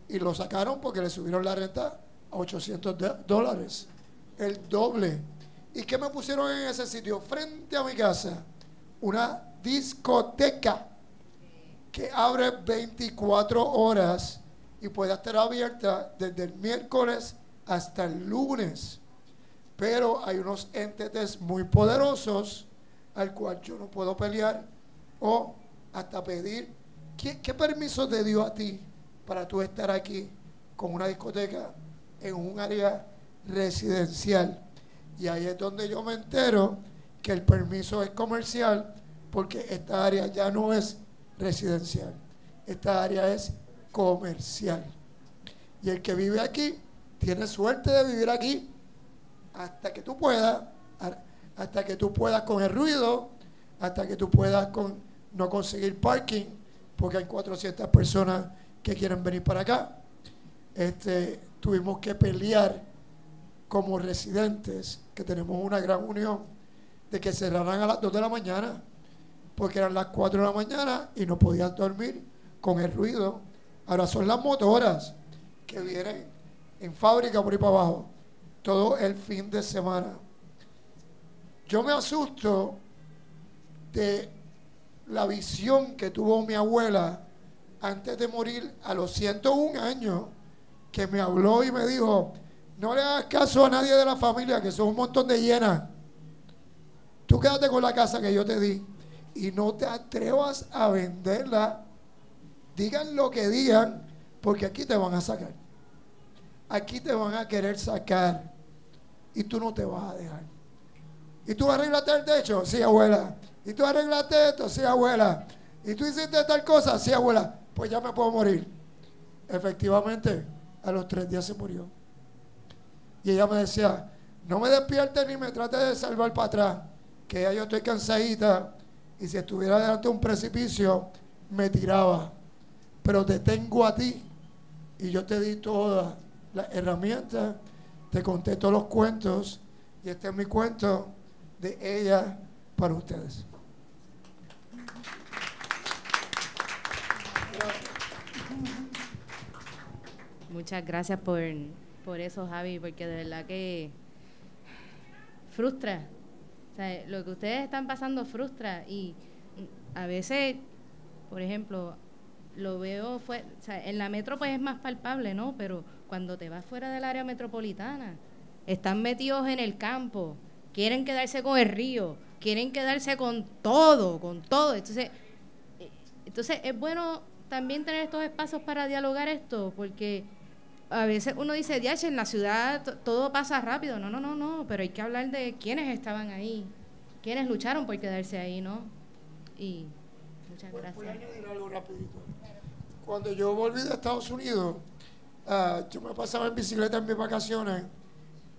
y lo sacaron porque le subieron la renta a $800, el doble. ¿Y qué me pusieron en ese sitio? Frente a mi casa, una discoteca que abre 24 horas y puede estar abierta desde el miércoles hasta el lunes. Pero hay unos entes muy poderosos al cual yo no puedo pelear o hasta pedir. ¿Qué permiso te dio a ti para tú estar aquí con una discoteca en un área residencial? Y ahí es donde yo me entero que el permiso es comercial, porque esta área ya no es residencial, esta área es comercial. Y el que vive aquí tiene suerte de vivir aquí hasta que tú puedas con el ruido, hasta que tú puedas no conseguir parking, porque hay 400 personas que quieren venir para acá. Tuvimos que pelear como residentes, que tenemos una gran unión, de que cerraran a las 2 de la mañana, porque eran las 4 de la mañana y no podías dormir con el ruido. Ahora son las motoras que vienen en fábrica por ahí para abajo todo el fin de semana. Yo me asusto de la visión que tuvo mi abuela antes de morir a los 101 años, que me habló y me dijo: no le hagas caso a nadie de la familia, que son un montón de hienas. Tú quédate con la casa que yo te di y no te atrevas a venderla. Digan lo que digan, porque aquí te van a sacar. Aquí te van a querer sacar y tú no te vas a dejar. ¿Y tú arreglaste el techo? Sí, abuela. ¿Y tú arreglaste esto? Sí, abuela. ¿Y tú hiciste tal cosa? Sí, abuela. Pues ya me puedo morir. Efectivamente, a los 3 días se murió. Y ella me decía: no me despiertes ni me trates de salvar para atrás, que ya yo estoy cansadita, y si estuviera delante de un precipicio me tiraba, pero te tengo a ti y yo te di todas las herramientas, te conté todos los cuentos, y este es mi cuento de ella para ustedes. Muchas gracias por eso, Javi, porque de verdad que frustra. O sea, lo que ustedes están pasando frustra, y a veces, por ejemplo, lo veo o sea, en la metro pues es más palpable, ¿no? Pero cuando te vas fuera del área metropolitana, están metidos en el campo, quieren quedarse con el río, quieren quedarse con todo. Entonces es bueno también tener estos espacios para dialogar esto, porque a veces uno dice: diache, en la ciudad todo pasa rápido. No, pero hay que hablar de quiénes estaban ahí, quiénes lucharon por quedarse ahí, ¿no? Y muchas gracias. Voy a añadir algo rapidito. Cuando yo volví de Estados Unidos, yo me pasaba en bicicleta en mis vacaciones,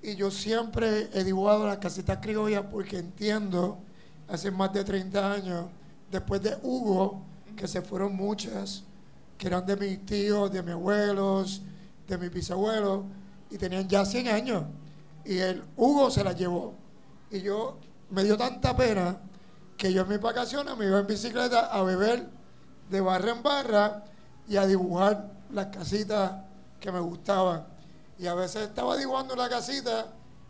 y yo siempre he dibujado las casitas criollas, porque entiendo, hace más de 30 años, después de Hugo, que se fueron muchas, que eran de mis tíos, de mis abuelos, de mis bisabuelos, y tenían ya 100 años, y el Hugo se las llevó. Y yo, me dio tanta pena que yo en mis vacaciones me iba en bicicleta a beber de barra en barra y a dibujar las casitas que me gustaban. Y a veces estaba dibujando la casita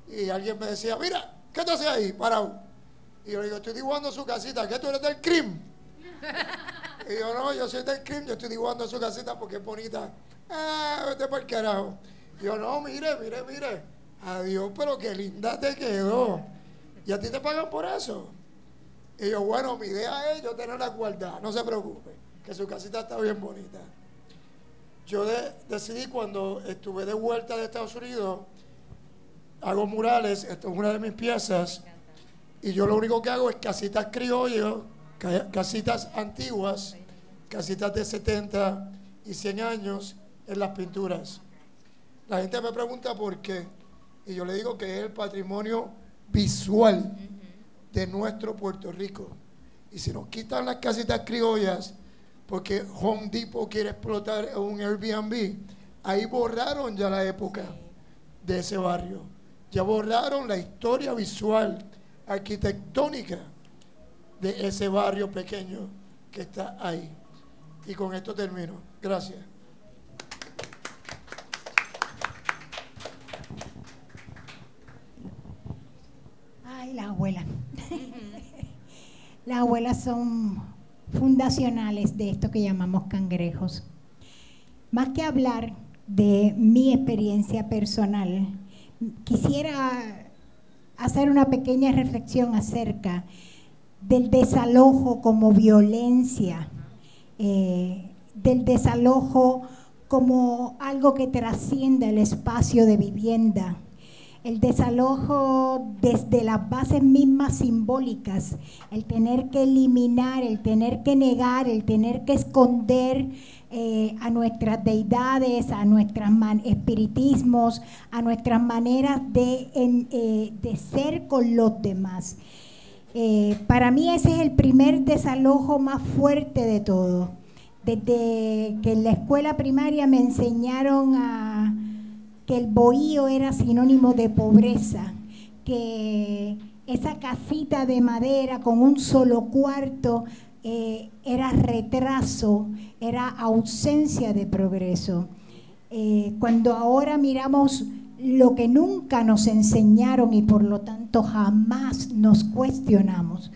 y alguien me decía: mira, ¿qué tú haces ahí parado? Y yo le digo: estoy dibujando su casita. ¿Qué, tú eres del CRIM? Y yo: no, yo soy del CRIM, yo estoy dibujando su casita porque es bonita. Vete para el carajo. Y yo: no, mire. Adiós, pero qué linda te quedó. ¿Y a ti te pagan por eso? Y yo: bueno, mi idea es yo tenerla guardada, no se preocupe, que su casita está bien bonita. Yo decidí, cuando estuve de vuelta de Estados Unidos, hago murales, esto es una de mis piezas, y yo lo único que hago es casitas criollas, casitas antiguas, casitas de 70 y 100 años en las pinturas. La gente me pregunta por qué, y yo le digo que es el patrimonio visual de nuestro Puerto Rico. Y si nos quitan las casitas criollas porque Home Depot quiere explotar un Airbnb, ahí borraron ya la época de ese barrio, ya borraron la historia visual, arquitectónica de ese barrio pequeño que está ahí. Y con esto termino. Gracias. Ay, las abuelas. Las abuelas son fundacionales de esto que llamamos cangrejos. Más que hablar de mi experiencia personal, quisiera hacer una pequeña reflexión acerca del desalojo como violencia, del desalojo como algo que trasciende el espacio de vivienda, el desalojo desde las bases mismas simbólicas, el tener que eliminar, el tener que negar, el tener que esconder a nuestras deidades, a nuestros espiritismos, a nuestras maneras de ser con los demás. Para mí ese es el primer desalojo más fuerte de todo. Desde que en la escuela primaria me enseñaron que el bohío era sinónimo de pobreza, que esa casita de madera con un solo cuarto era retraso, era ausencia de progreso. Cuando ahora miramos lo que nunca nos enseñaron y por lo tanto jamás nos cuestionamos,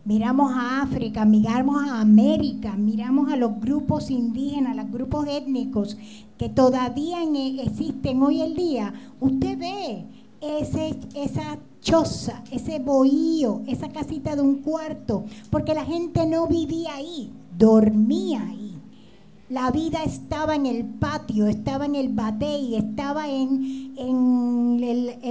miramos a África, miramos a América, miramos a los grupos indígenas, a los grupos étnicos que todavía existen hoy en día, usted ve esa choza, ese bohío, esa casita de un cuarto, porque la gente no vivía ahí, dormía ahí. La vida estaba en el patio, estaba en el batey, estaba en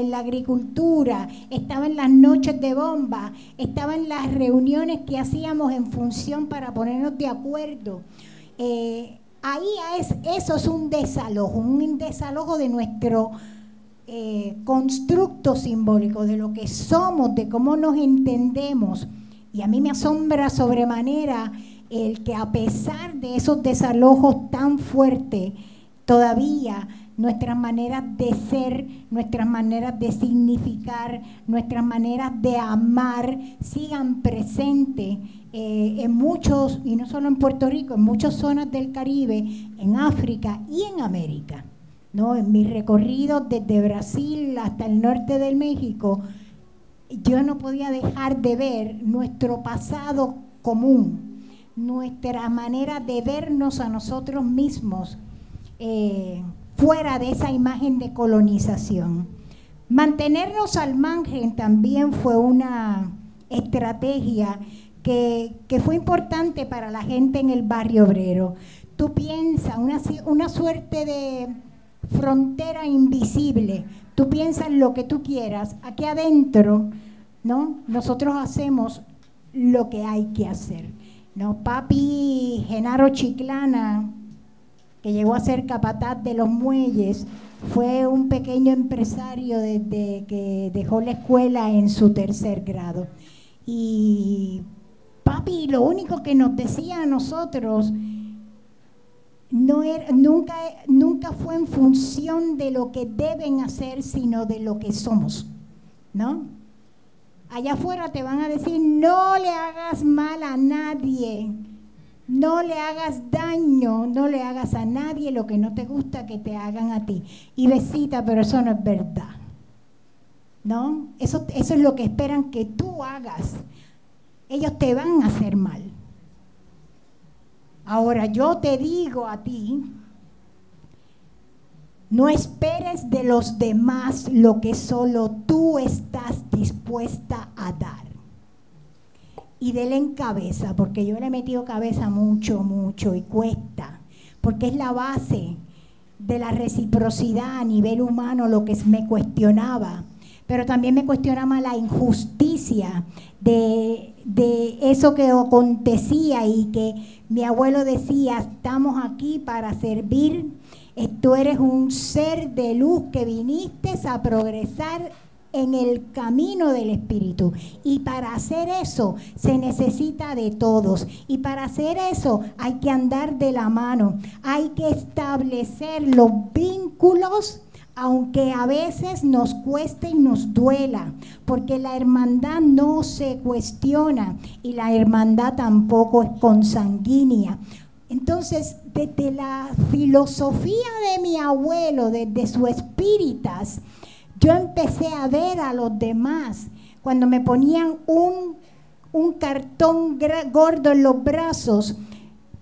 la agricultura, estaba en las noches de bomba, estaba en las reuniones que hacíamos en función para ponernos de acuerdo. Eso es un desalojo de nuestro constructo simbólico, de lo que somos, de cómo nos entendemos. Y a mí me asombra sobremanera el que a pesar de esos desalojos tan fuertes, todavía nuestras maneras de ser, nuestras maneras de significar, nuestras maneras de amar sigan presentes en muchos, y no solo en Puerto Rico, en muchas zonas del Caribe, en África y en América, ¿no? En mis recorridos desde Brasil hasta el norte de México, yo no podía dejar de ver nuestro pasado común, nuestra manera de vernos a nosotros mismos fuera de esa imagen de colonización. Mantenernos al margen también fue una estrategia que fue importante para la gente en el barrio obrero. Tú piensas, una suerte de frontera invisible, tú piensas lo que tú quieras, aquí adentro, ¿no? Nosotros hacemos lo que hay que hacer, ¿no? Papi Genaro Chiclana, que llegó a ser capataz de los muelles, fue un pequeño empresario desde que dejó la escuela en su 3er grado. Y papi lo único que nos decía a nosotros nunca fue en función de lo que deben hacer, sino de lo que somos, ¿no? Allá afuera te van a decir, no le hagas mal a nadie, no le hagas daño, no le hagas a nadie lo que no te gusta que te hagan a ti. Y besita, pero eso no es verdad, ¿no? Eso es lo que esperan que tú hagas. Ellos te van a hacer mal. Ahora yo te digo a ti, no esperes de los demás lo que solo tú estás dispuesta a dar. Y dele en cabeza, porque yo le he metido cabeza mucho, y cuesta, porque es la base de la reciprocidad a nivel humano lo que me cuestionaba, pero también me cuestionaba la injusticia de eso que acontecía y que mi abuelo decía, estamos aquí para servir, tú eres un ser de luz que viniste a progresar en el camino del espíritu, y para hacer eso se necesita de todos, y para hacer eso hay que andar de la mano, hay que establecer los vínculos aunque a veces nos cueste y nos duela, porque la hermandad no se cuestiona y la hermandad tampoco es consanguínea. Entonces, desde la filosofía de mi abuelo, desde su espíritas, yo empecé a ver a los demás. Cuando me ponían un cartón gordo en los brazos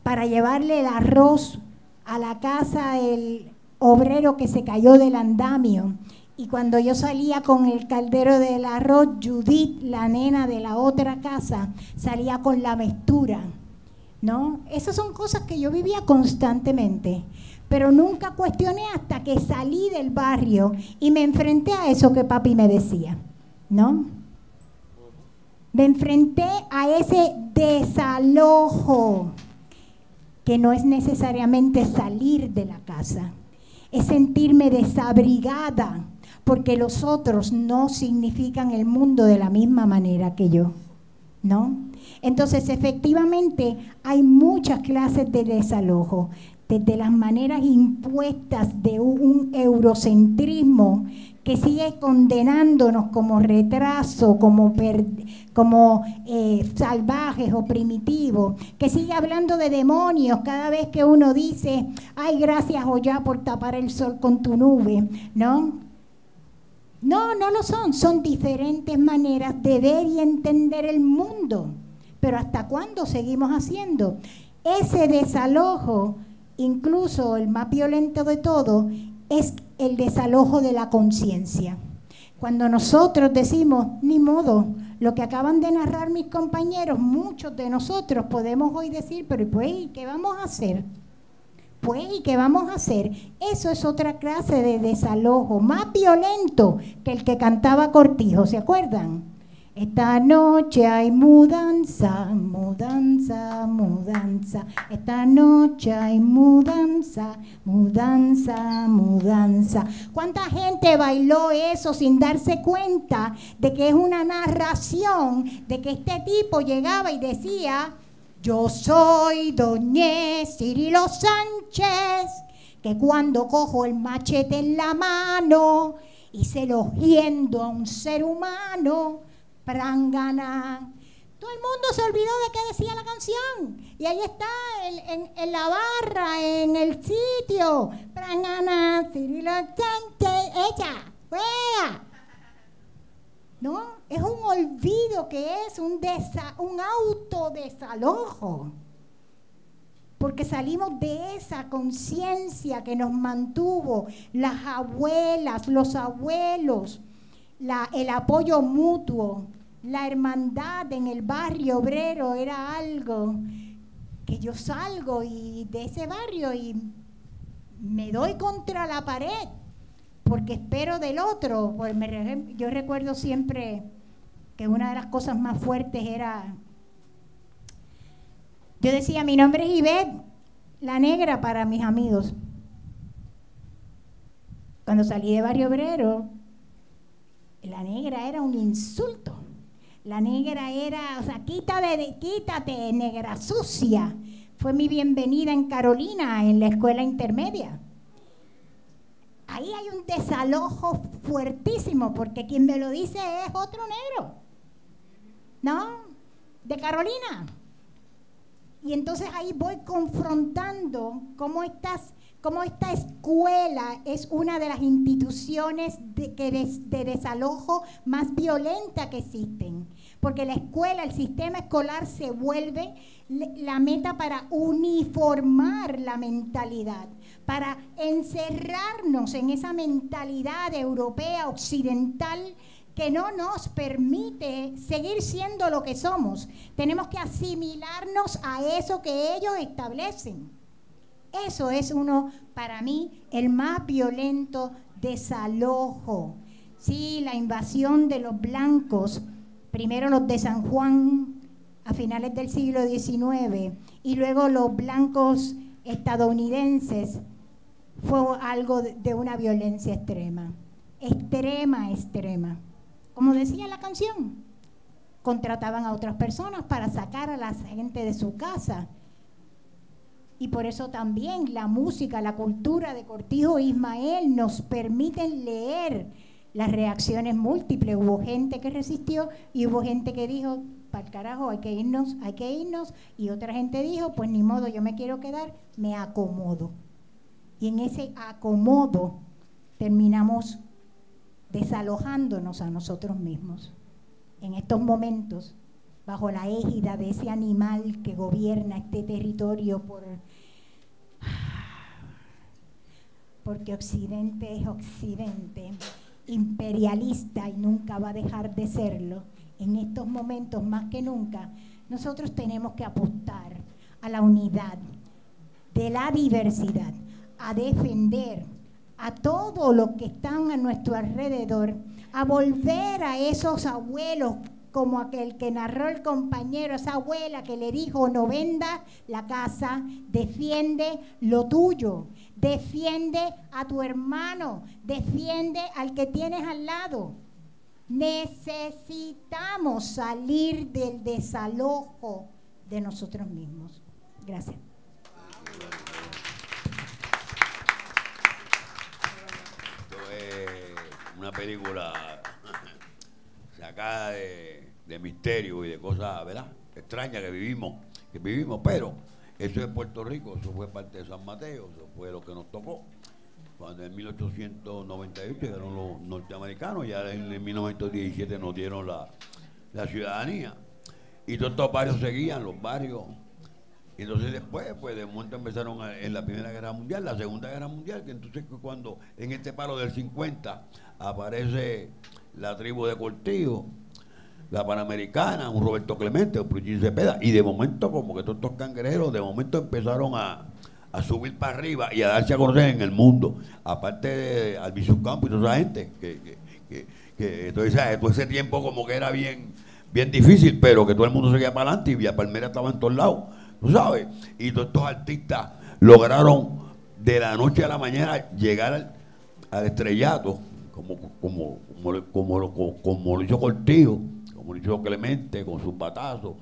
para llevarle el arroz a la casa del obrero que se cayó del andamio, y cuando yo salía con el caldero del arroz, Judith, la nena de la otra casa, salía con la mestura, ¿no? Esas son cosas que yo vivía constantemente, pero nunca cuestioné hasta que salí del barrio y me enfrenté a eso que papi me decía, ¿no? Me enfrenté a ese desalojo, que no es necesariamente salir de la casa, es sentirme desabrigada, porque los otros no significan el mundo de la misma manera que yo, ¿no? Entonces, efectivamente, hay muchas clases de desalojo, desde las maneras impuestas de un eurocentrismo que sigue condenándonos como retraso, como salvajes o primitivos, que sigue hablando de demonios cada vez que uno dice, ay, gracias Ollá por tapar el sol con tu nube, ¿no? No, no lo son, son diferentes maneras de ver y entender el mundo, pero ¿hasta cuándo seguimos haciendo? Ese desalojo, incluso el más violento de todo, es el desalojo de la conciencia. Cuando nosotros decimos, ni modo, lo que acaban de narrar mis compañeros, muchos de nosotros podemos hoy decir, pero pues, ¿y qué vamos a hacer? Pues, ¿y qué vamos a hacer? Eso es otra clase de desalojo, más violento que el que cantaba Cortijo, ¿se acuerdan? Esta noche hay mudanza, mudanza, mudanza. Esta noche hay mudanza, mudanza, mudanza. ¿Cuánta gente bailó eso sin darse cuenta de que es una narración de que este tipo llegaba y decía, yo soy Doña Cirilo Sánchez, que cuando cojo el machete en la mano y se lo hiendo a un ser humano, prangana. Todo el mundo se olvidó de qué decía la canción. Y ahí está, en la barra, en el sitio. Prangana, Cirilo Sánchez, ella, fuera. ¿No? Es un olvido que es un autodesalojo. Porque salimos de esa conciencia que nos mantuvo las abuelas, los abuelos, el apoyo mutuo, la hermandad en el barrio obrero era algo que yo salgo y de ese barrio y me doy contra la pared porque espero del otro. Pues yo recuerdo siempre que una de las cosas más fuertes era, yo decía, mi nombre es Ivette, la negra para mis amigos. Cuando salí de barrio obrero, la negra era un insulto. La negra era, o sea, quítate, negra sucia. Fue mi bienvenida en Carolina, en la escuela intermedia. Ahí hay un desalojo fuertísimo, porque quien me lo dice es otro negro, ¿no? De Carolina. Y entonces ahí voy confrontando cómo esta escuela es una de las instituciones de desalojo más violenta que existen. Porque la escuela, el sistema escolar se vuelve la meta para uniformar la mentalidad, para encerrarnos en esa mentalidad europea, occidental, que no nos permite seguir siendo lo que somos. Tenemos que asimilarnos a eso que ellos establecen. Eso es para mí, el más violento desalojo. Sí, la invasión de los blancos, primero los de San Juan a finales del siglo XIX y luego los blancos estadounidenses, fue algo de una violencia extrema, extrema. Como decía la canción, contrataban a otras personas para sacar a la gente de su casa. Y por eso también la música, la cultura de Cortijo e Ismael nos permiten leer las reacciones múltiples. Hubo gente que resistió y hubo gente que dijo, para el carajo, hay que irnos, y otra gente dijo, pues ni modo, yo me quiero quedar, me acomodo. Y en ese acomodo terminamos desalojándonos a nosotros mismos. En estos momentos, bajo la égida de ese animal que gobierna este territorio porque Occidente es Occidente, imperialista y nunca va a dejar de serlo, en estos momentos más que nunca, nosotros tenemos que apostar a la unidad de la diversidad, a defender a todo lo que están a nuestro alrededor, a volver a esos abuelos, como aquel que narró el compañero, esa abuela que le dijo, no vendas la casa, defiende lo tuyo, defiende a tu hermano, defiende al que tienes al lado. Necesitamos salir del desalojo de nosotros mismos. Gracias. Esto es una película sacada de misterio y de cosas, ¿verdad?, extrañas que vivimos, pero eso es Puerto Rico, eso fue parte de San Mateo, eso fue lo que nos tocó. Cuando en 1898 llegaron los norteamericanos, ya en 1917 nos dieron la ciudadanía. Y todos estos barrios seguían, los barrios. Y entonces después, pues de momento empezaron en la Primera Guerra Mundial, la Segunda Guerra Mundial, que entonces cuando en este paro del 50 aparece la tribu de Cortijo, la Panamericana, un Roberto Clemente, un Pruchín Cepeda, y de momento como que todos estos cangrejeros de momento empezaron a subir para arriba y a darse a conocer en el mundo, aparte de Albizu Campos y toda esa gente, que todo ese tiempo como que era bien difícil, pero que todo el mundo seguía para adelante y Villa Palmera estaba en todos lados, tú sabes, y todos estos artistas lograron de la noche a la mañana llegar al estrellato, como lo hizo Cortijo, como lo hizo Clemente con sus batazos,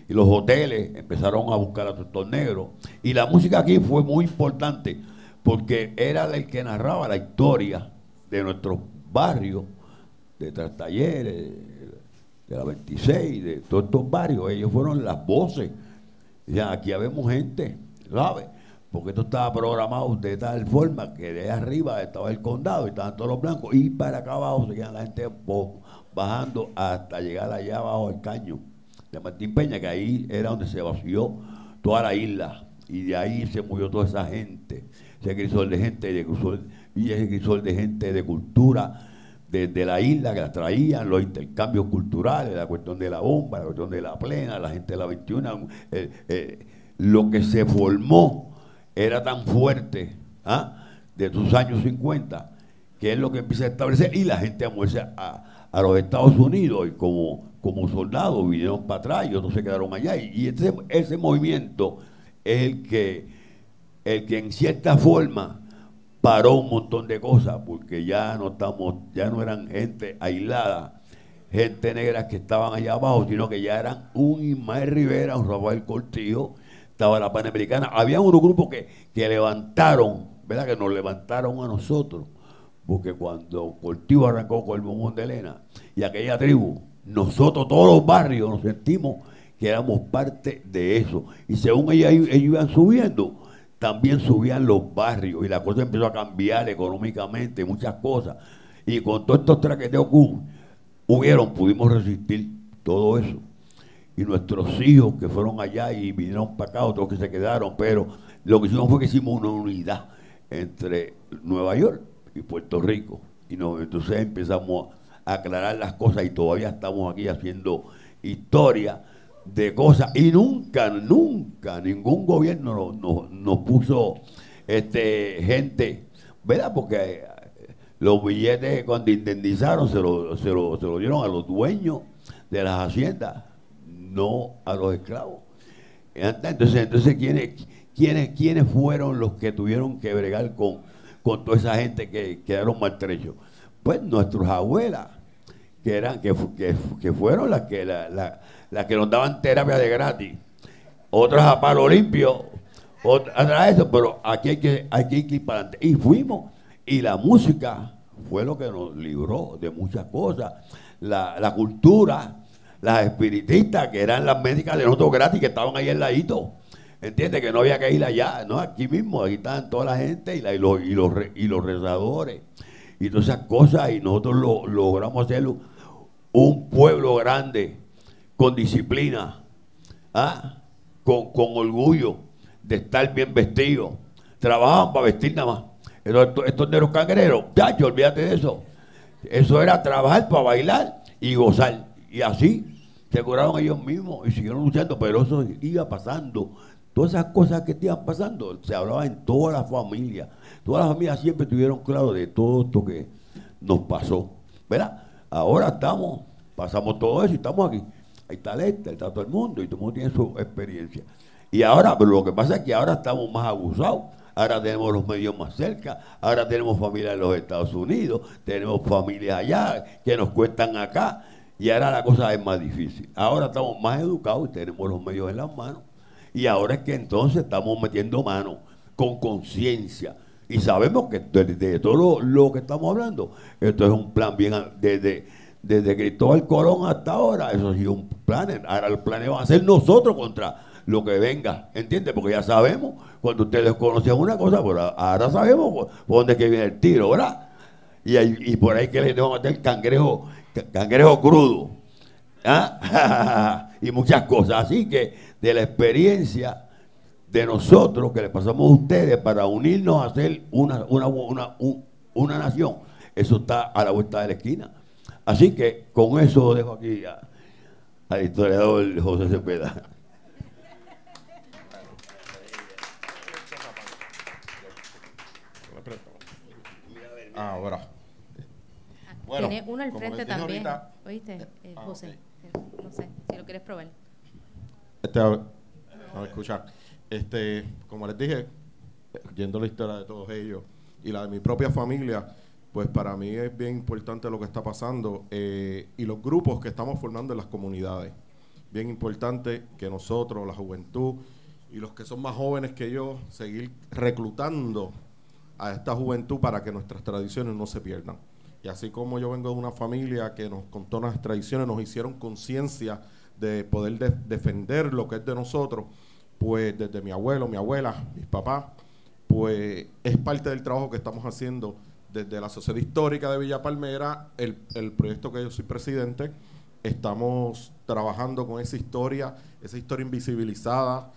y los hoteles empezaron a buscar a estos negros. Y la música aquí fue muy importante, porque era el que narraba la historia de nuestros barrios, de Trastalleres, de la 26, de todos estos barrios. Ellos fueron las voces. Ya, aquí habemos gente, ¿sabes? Porque esto estaba programado de tal forma que de ahí arriba estaba el condado y estaban todos los blancos, y para acá abajo seguían la gente bajando hasta llegar allá abajo al caño de Martín Peña, que ahí era donde se vació toda la isla, y de ahí se murió toda esa gente, ese crisol de gente, y ese crisol de gente de cultura de la isla que la traían, los intercambios culturales, la cuestión de la bomba, la cuestión de la plena, la gente de la 21, lo que se formó era tan fuerte, de sus años 50, que es lo que empieza a establecer, y la gente a moverse a los Estados Unidos, y como soldados vinieron para atrás y otros se quedaron allá, y ese movimiento es el que en cierta forma paró un montón de cosas, porque ya no eran gente aislada, gente negra que estaban allá abajo, sino que ya eran un Ismael Rivera, un Rafael Cortijo, estaba la Panamericana, había unos grupos que levantaron, ¿verdad?, que nos levantaron a nosotros, porque cuando Cortijo arrancó con el bombón de Elena y aquella tribu, nosotros todos los barrios nos sentimos que éramos parte de eso, y según ellos iban subiendo, también subían los barrios, y la cosa empezó a cambiar económicamente, muchas cosas, y con todos estos traqueteos pudimos resistir todo eso, y nuestros hijos que fueron allá y vinieron para acá, otros que se quedaron, pero lo que hicimos fue que hicimos una unidad entre Nueva York y Puerto Rico, y entonces empezamos a aclarar las cosas, y todavía estamos aquí haciendo historia de cosas, y nunca ningún gobierno nos puso gente, ¿verdad?, porque los billetes cuando indemnizaron se lo dieron a los dueños de las haciendas, no a los esclavos. Entonces ¿quiénes fueron los que tuvieron que bregar con toda esa gente que quedaron maltrechos? Pues nuestras abuelas, que fueron las que nos daban terapia de gratis, otras a palo limpio, atrás de eso, pero aquí hay que ir para adelante. Y fuimos, y la música fue lo que nos libró de muchas cosas. La cultura, las espiritistas, que eran las médicas de nosotros gratis, que estaban ahí al ladito. ¿Entiendes? Que no había que ir allá, ¿no? Aquí mismo, aquí estaban toda la gente y los rezadores y todas esas cosas, y nosotros logramos hacerlo un pueblo grande, con disciplina, con orgullo de estar bien vestido. Trabajaban para vestir nada más. Estos negros cangrejeros, chacho, olvídate de eso. Eso era trabajar para bailar y gozar. Y así se curaron ellos mismos y siguieron luchando, pero eso iba pasando. Todas esas cosas que iban pasando, se hablaba en toda la familia. Todas las familias siempre tuvieron claro de todo esto que nos pasó, ¿verdad? Ahora pasamos todo eso y estamos aquí. Ahí está Lester, está todo el mundo y todo el mundo tiene su experiencia. Y ahora, pero lo que pasa es que ahora estamos más abusados. Ahora tenemos los medios más cerca, ahora tenemos familias en los Estados Unidos, tenemos familias allá que nos cuentan acá, y ahora la cosa es más difícil. Ahora estamos más educados y tenemos los medios en las manos. Y ahora es que entonces estamos metiendo mano con conciencia. Y sabemos que de todo lo que estamos hablando, esto es un plan bien, desde Cristóbal Colón hasta ahora, eso ha sido un plan. Ahora el plan va a ser nosotros contra lo que venga, ¿entiendes? Porque ya sabemos, cuando ustedes conocían una cosa, pues ahora sabemos por dónde es que viene el tiro, ¿verdad? Y por ahí que le vamos a meter cangrejo crudo, y muchas cosas. Así que de la experiencia de nosotros que le pasamos a ustedes para unirnos a hacer una nación, eso está a la vuelta de la esquina. Así que con eso dejo aquí al historiador José Cepeda. Ahora. Bueno, tiene uno al frente también. Ahorita, ¿oíste? José, okay. No sé si lo quieres probar. A escuchar. Como les dije, yendo la historia de todos ellos y la de mi propia familia, pues para mí es bien importante lo que está pasando y los grupos que estamos formando en las comunidades. Bien importante que nosotros, la juventud y los que son más jóvenes que yo, seguir reclutando a esta juventud para que nuestras tradiciones no se pierdan. Y así como yo vengo de una familia que nos contó las tradiciones, nos hicieron conciencia de poder defender lo que es de nosotros, pues desde mi abuelo, mi abuela, mis papás, pues es parte del trabajo que estamos haciendo desde la Sociedad Histórica de Villa Palmera, el proyecto que yo soy presidente. Estamos trabajando con esa historia invisibilizada,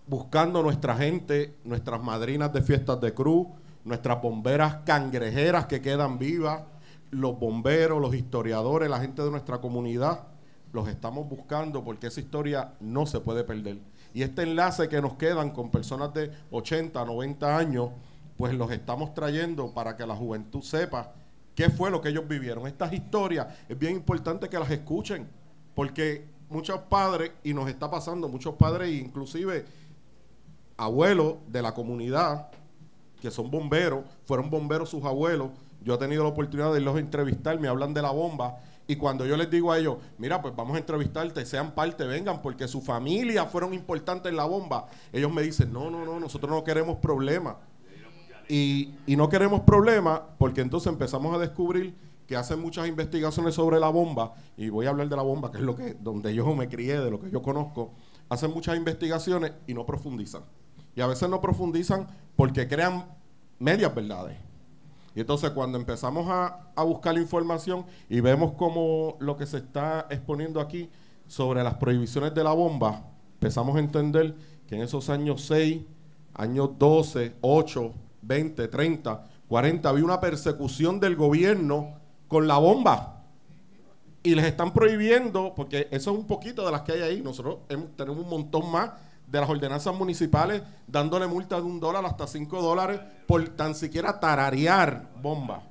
buscando nuestra gente, nuestras madrinas de fiestas de cruz, nuestras bomberas cangrejeras que quedan vivas, los bomberos, los historiadores, la gente de nuestra comunidad, los estamos buscando porque esa historia no se puede perder. Y este enlace que nos quedan con personas de 80, 90 años, pues los estamos trayendo para que la juventud sepa qué fue lo que ellos vivieron. Estas historias es bien importante que las escuchen, porque muchos padres, y nos está pasando, muchos padres, inclusive abuelos de la comunidad, que son bomberos, fueron bomberos sus abuelos. Yo he tenido la oportunidad de irlos a entrevistar, me hablan de la bomba, y cuando yo les digo a ellos, mira, pues vamos a entrevistarte, sean parte, vengan, porque su familia fueron importantes en la bomba, ellos me dicen, no, nosotros no queremos problemas. Y no queremos problemas porque entonces empezamos a descubrir que hacen muchas investigaciones sobre la bomba, y voy a hablar de la bomba, que es donde yo me crié, de lo que yo conozco. Hacen muchas investigaciones y no profundizan. Y a veces no profundizan porque crean medias verdades. Y entonces cuando empezamos a buscar la información y vemos como lo que se está exponiendo aquí sobre las prohibiciones de la bomba, empezamos a entender que en esos años 6, años 12, 8, 20, 30, 40, había una persecución del gobierno con la bomba. Y les están prohibiendo, porque eso es un poquito de las que hay ahí. Nosotros tenemos un montón más de las ordenanzas municipales dándole multa de $1 hasta $5 por tan siquiera tararear bomba,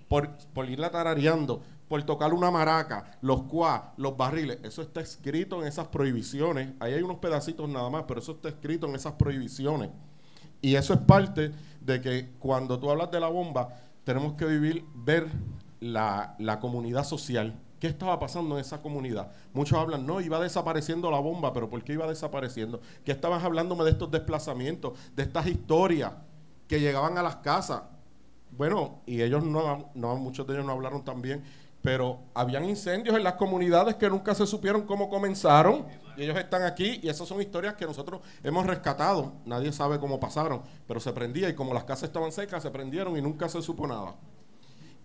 por irla tarareando, por tocar una maraca, los cuas, los barriles. Eso está escrito en esas prohibiciones. Ahí hay unos pedacitos nada más, pero eso está escrito en esas prohibiciones. Y eso es parte de que cuando tú hablas de la bomba, tenemos que ver la comunidad social ¿Qué estaba pasando en esa comunidad? Muchos hablan, no, iba desapareciendo la bomba, pero ¿por qué iba desapareciendo? ¿Qué estabas hablándome de estos desplazamientos, de estas historias que llegaban a las casas? Bueno, y ellos muchos de ellos no hablaron también, pero habían incendios en las comunidades que nunca se supieron cómo comenzaron, y ellos están aquí, y esas son historias que nosotros hemos rescatado. Nadie sabe cómo pasaron, pero se prendía, y como las casas estaban secas, se prendieron y nunca se supo nada.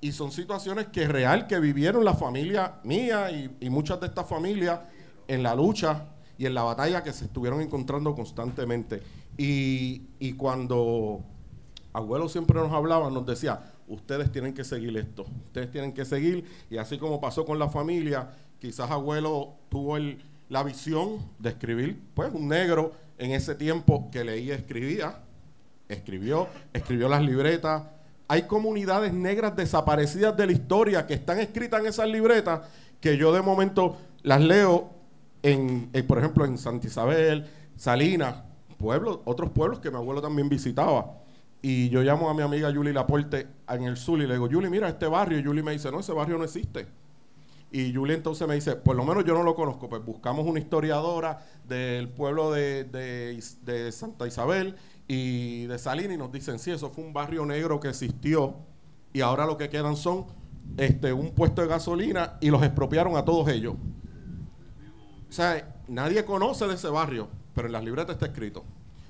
Y son situaciones que vivieron la familia mía y muchas de estas familias en la lucha y en la batalla que se estuvieron encontrando constantemente. Y cuando abuelo siempre nos hablaba, nos decía, ustedes tienen que seguir esto, ustedes tienen que seguir, y así como pasó con la familia, quizás abuelo tuvo la visión de escribir, pues un negro en ese tiempo que leía, escribió las libretas. Hay comunidades negras desaparecidas de la historia que están escritas en esas libretas que yo de momento las leo por ejemplo, en Santa Isabel, Salinas, otros pueblos que mi abuelo también visitaba. Y yo llamo a mi amiga Yuli Laporte en el sur y le digo, Yuli, mira este barrio. Y Yuli me dice, no, ese barrio no existe. Y Yuli entonces me dice, por lo menos yo no lo conozco. Pues buscamos una historiadora del pueblo de Santa Isabel y de Salinas, y nos dicen, sí, eso fue un barrio negro que existió, y ahora lo que quedan son un puesto de gasolina, y los expropiaron a todos ellos. O sea, nadie conoce de ese barrio, pero en las libretas está escrito.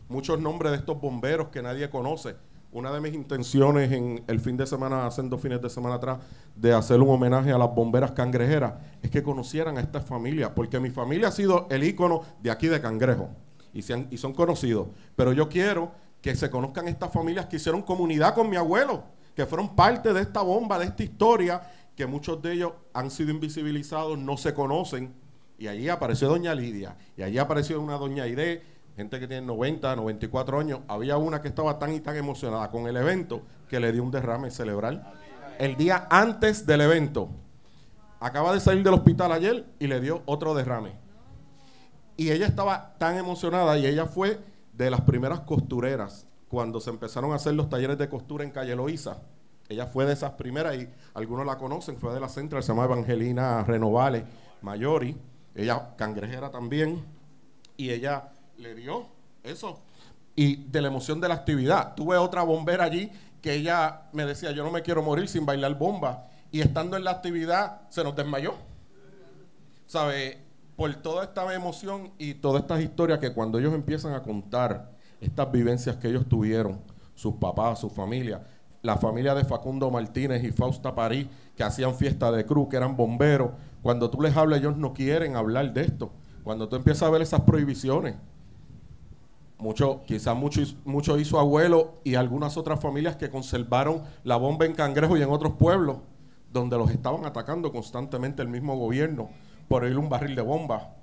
Muchos nombres de estos bomberos que nadie conoce. Una de mis intenciones en el fin de semana, hace 2 fines de semana atrás, de hacer un homenaje a las bomberas cangrejeras, es que conocieran a esta familia, porque mi familia ha sido el ícono de aquí de Cangrejo, y son conocidos, pero yo quiero que se conozcan estas familias que hicieron comunidad con mi abuelo, que fueron parte de esta bomba, de esta historia, que muchos de ellos han sido invisibilizados, no se conocen, y allí apareció doña Lidia, y allí apareció una doña Aide, gente que tiene 90, 94 años. Había una que estaba tan y tan emocionada con el evento que le dio un derrame cerebral el día antes del evento. Acaba de salir del hospital ayer y le dio otro derrame. Y ella estaba tan emocionada, y ella fue de las primeras costureras cuando se empezaron a hacer los talleres de costura en Calle Loíza. Ella fue de esas primeras, y algunos la conocen, fue de la Central, se llama Evangelina Renovales Mayori. Ella cangrejera también, y ella le dio eso. Y de la emoción de la actividad, tuve otra bombera allí que ella me decía, yo no me quiero morir sin bailar bomba, y estando en la actividad se nos desmayó, ¿sabe? Por toda esta emoción y todas estas historias que cuando ellos empiezan a contar estas vivencias que ellos tuvieron, sus papás, su familia, la familia de Facundo Martínez y Fausta París, que hacían fiesta de cruz, que eran bomberos, cuando tú les hablas, ellos no quieren hablar de esto. Cuando tú empiezas a ver esas prohibiciones, quizás mucho hizo abuelo y algunas otras familias que conservaron la bomba en Cangrejo y en otros pueblos donde los estaban atacando constantemente el mismo gobierno por ir un barril de bomba.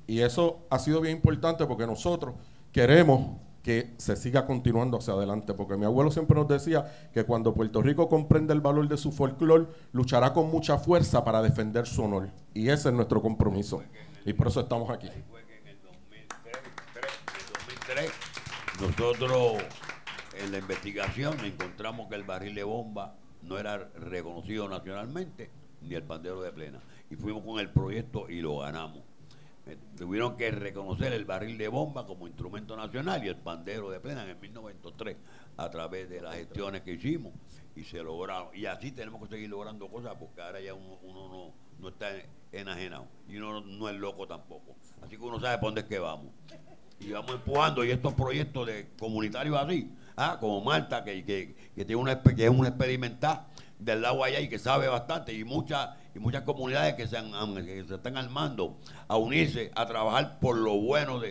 Y eso ha sido bien importante porque nosotros queremos que se siga continuando hacia adelante, porque mi abuelo siempre nos decía que cuando Puerto Rico comprenda el valor de su folclore, luchará con mucha fuerza para defender su honor. Y ese es nuestro compromiso. Y por eso estamos aquí. En el 2003, nosotros en la investigación encontramos que el barril de bomba no era reconocido nacionalmente, ni el pandero de plena. Y fuimos con el proyecto y lo ganamos. Tuvieron que reconocer el barril de bomba como instrumento nacional y el pandero de plena en el 1903 a través de las gestiones que hicimos, y se lograron. Y así tenemos que seguir logrando cosas, porque ahora ya uno no está enajenado y uno no es loco tampoco. Así que uno sabe por dónde es que vamos. Y vamos empujando, y estos proyectos de comunitarios así, como Marta, que tiene que es una experimental del lado allá y que sabe bastante, y muchas comunidades que se están armando a unirse, a trabajar por lo bueno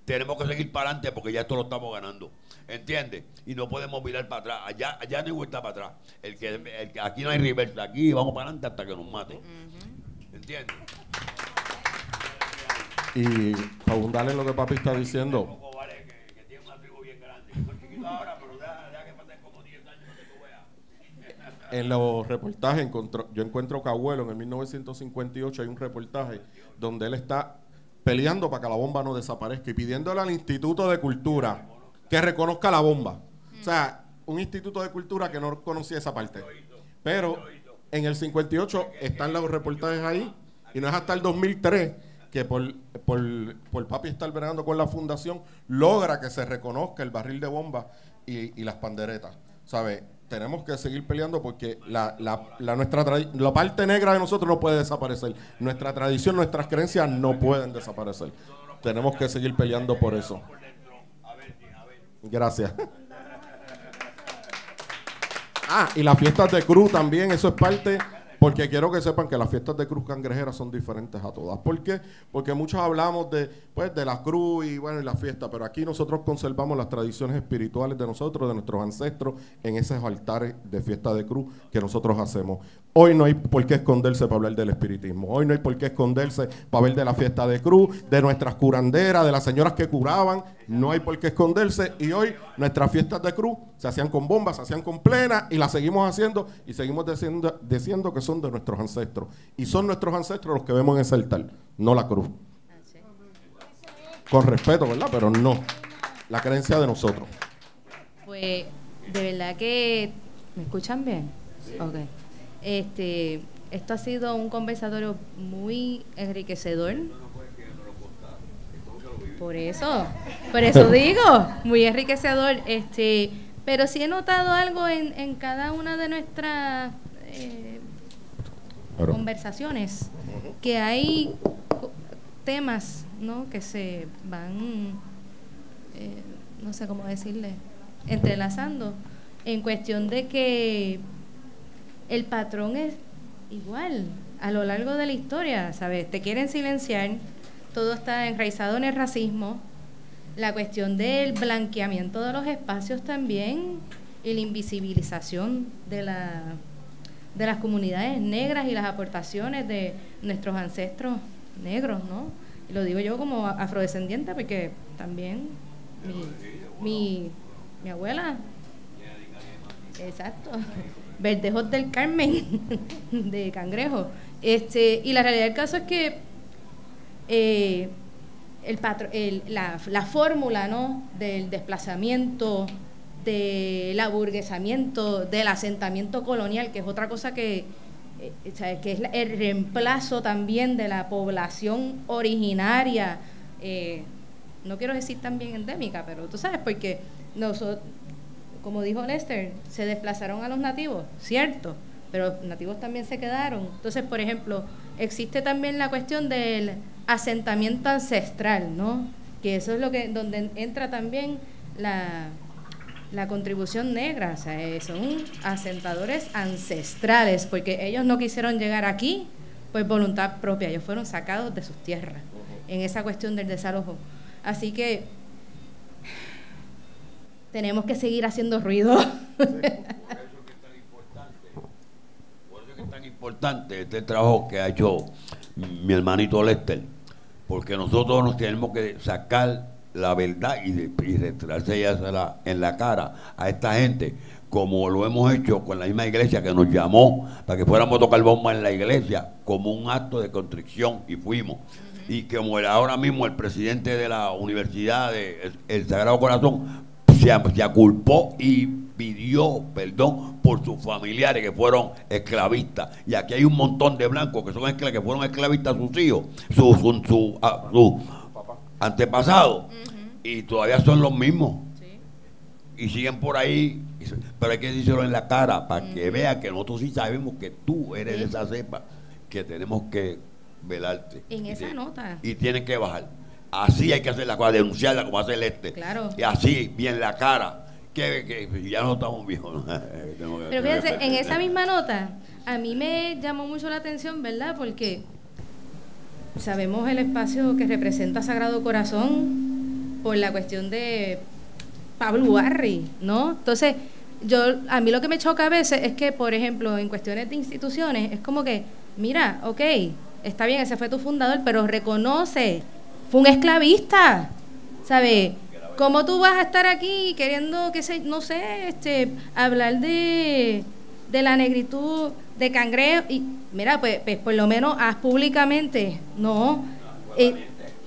tenemos que seguir para adelante, porque ya esto lo estamos ganando, ¿entiendes? Y no podemos mirar para atrás, allá no hay vuelta para atrás, aquí no hay reversa, aquí vamos para adelante hasta que nos maten, ¿entiendes? Y para abundar en lo que papi está diciendo, que tiene una tribu bien grande, que fue chiquito ahora, pero ya que pasen como 10 años para que tú veas. en los reportajes yo encuentro que abuelo en el 1958 hay un reportaje donde él está peleando para que la bomba no desaparezca y pidiéndole al Instituto de Cultura que reconozca la bomba. O sea, un Instituto de Cultura que no conocía esa parte. Pero en el 58 están los reportajes ahí Y no es hasta el 2003 que por papi estar bregando con la fundación, logra que se reconozca el barril de bomba y las panderetas. ¿Sabe? Tenemos que seguir peleando porque la parte negra de nosotros no puede desaparecer. Nuestra tradición, nuestras creencias no pueden desaparecer. Tenemos que seguir peleando por eso. Gracias. Y las fiestas de cruz también, eso es parte, porque quiero que sepan que las fiestas de cruz cangrejera son diferentes a todas. ¿Por qué? Porque muchos hablamos de la cruz y bueno, y la fiesta, pero aquí nosotros conservamos las tradiciones espirituales de nosotros, de nuestros ancestros, en esos altares de fiesta de cruz que nosotros hacemos. Hoy no hay por qué esconderse para hablar del espiritismo. Hoy no hay por qué esconderse para hablar de la fiesta de cruz, de nuestras curanderas, de las señoras que curaban. No hay por qué esconderse. Y hoy nuestras fiestas de cruz se hacían con bombas, se hacían con plena y las seguimos haciendo y seguimos diciendo que son de nuestros ancestros. Y son nuestros ancestros los que vemos en ese altar, no la cruz. Con respeto, ¿verdad? Pero no. La creencia de nosotros. Pues, de verdad que... ¿Me escuchan bien? Sí. Ok. Esto ha sido un conversatorio muy enriquecedor. Por eso digo, muy enriquecedor. Pero sí he notado algo en cada una de nuestras conversaciones, que hay temas, ¿no?, que se van, no sé cómo decirle, entrelazando, en cuestión de que el patrón es igual a lo largo de la historia, ¿sabes? Te quieren silenciar, todo está enraizado en el racismo, la cuestión del blanqueamiento de los espacios también y la invisibilización de las comunidades negras y las aportaciones de nuestros ancestros negros, ¿no? Y lo digo yo como afrodescendiente porque también mi abuela, exacto, Verdejos del Carmen, de Cangrejo. Y la realidad del caso es que la fórmula, ¿no?, del desplazamiento, del aburguesamiento, del asentamiento colonial, que es otra cosa que es el reemplazo también de la población originaria, no quiero decir también endémica, pero tú sabes, porque nosotros, como dijo Lester, se desplazaron a los nativos, cierto, pero los nativos también se quedaron. Entonces, por ejemplo, existe también la cuestión del asentamiento ancestral, ¿no?, que eso es donde entra también la contribución negra. O sea, son asentadores ancestrales, porque ellos no quisieron llegar aquí por voluntad propia, ellos fueron sacados de sus tierras en esa cuestión del desalojo. Así que tenemos que seguir haciendo ruido. Por eso es que es tan importante este trabajo que ha hecho mi hermanito Lester, porque nosotros nos tenemos que sacar la verdad y retrasársela en la cara a esta gente, como lo hemos hecho con la misma iglesia que nos llamó para que fuéramos a tocar bomba en la iglesia como un acto de contrición, y fuimos. Y como ahora mismo el presidente de la Universidad de el Sagrado Corazón se aculpó y pidió perdón por sus familiares que fueron esclavistas. Y aquí hay un montón de blancos que son que fueron esclavistas, sus hijos, sus antepasados, y todavía son los mismos. Y siguen por ahí, pero hay que decirlo en la cara para que vean que nosotros sí sabemos que tú eres de esa cepa, que tenemos que velarte. En esa nota. Y tienen que bajar. Así hay que hacer la cosa, denunciarla como hace el Claro. Y así, bien la cara. Que ya no estamos viejos. Pero fíjense, en esa misma nota, a mí me llamó mucho la atención, ¿verdad? Porque sabemos el espacio que representa Sagrado Corazón por la cuestión de Pablo Ugarri, ¿no? Entonces, a mí lo que me choca a veces es que, por ejemplo, en cuestiones de instituciones, es como que, mira, ok, está bien, ese fue tu fundador, pero reconoce, fue un esclavista, ¿sabes? ¿Cómo tú vas a estar aquí queriendo, no sé, hablar de la negritud de Cangrejo? Y mira, pues por lo menos haz públicamente, ¿no? El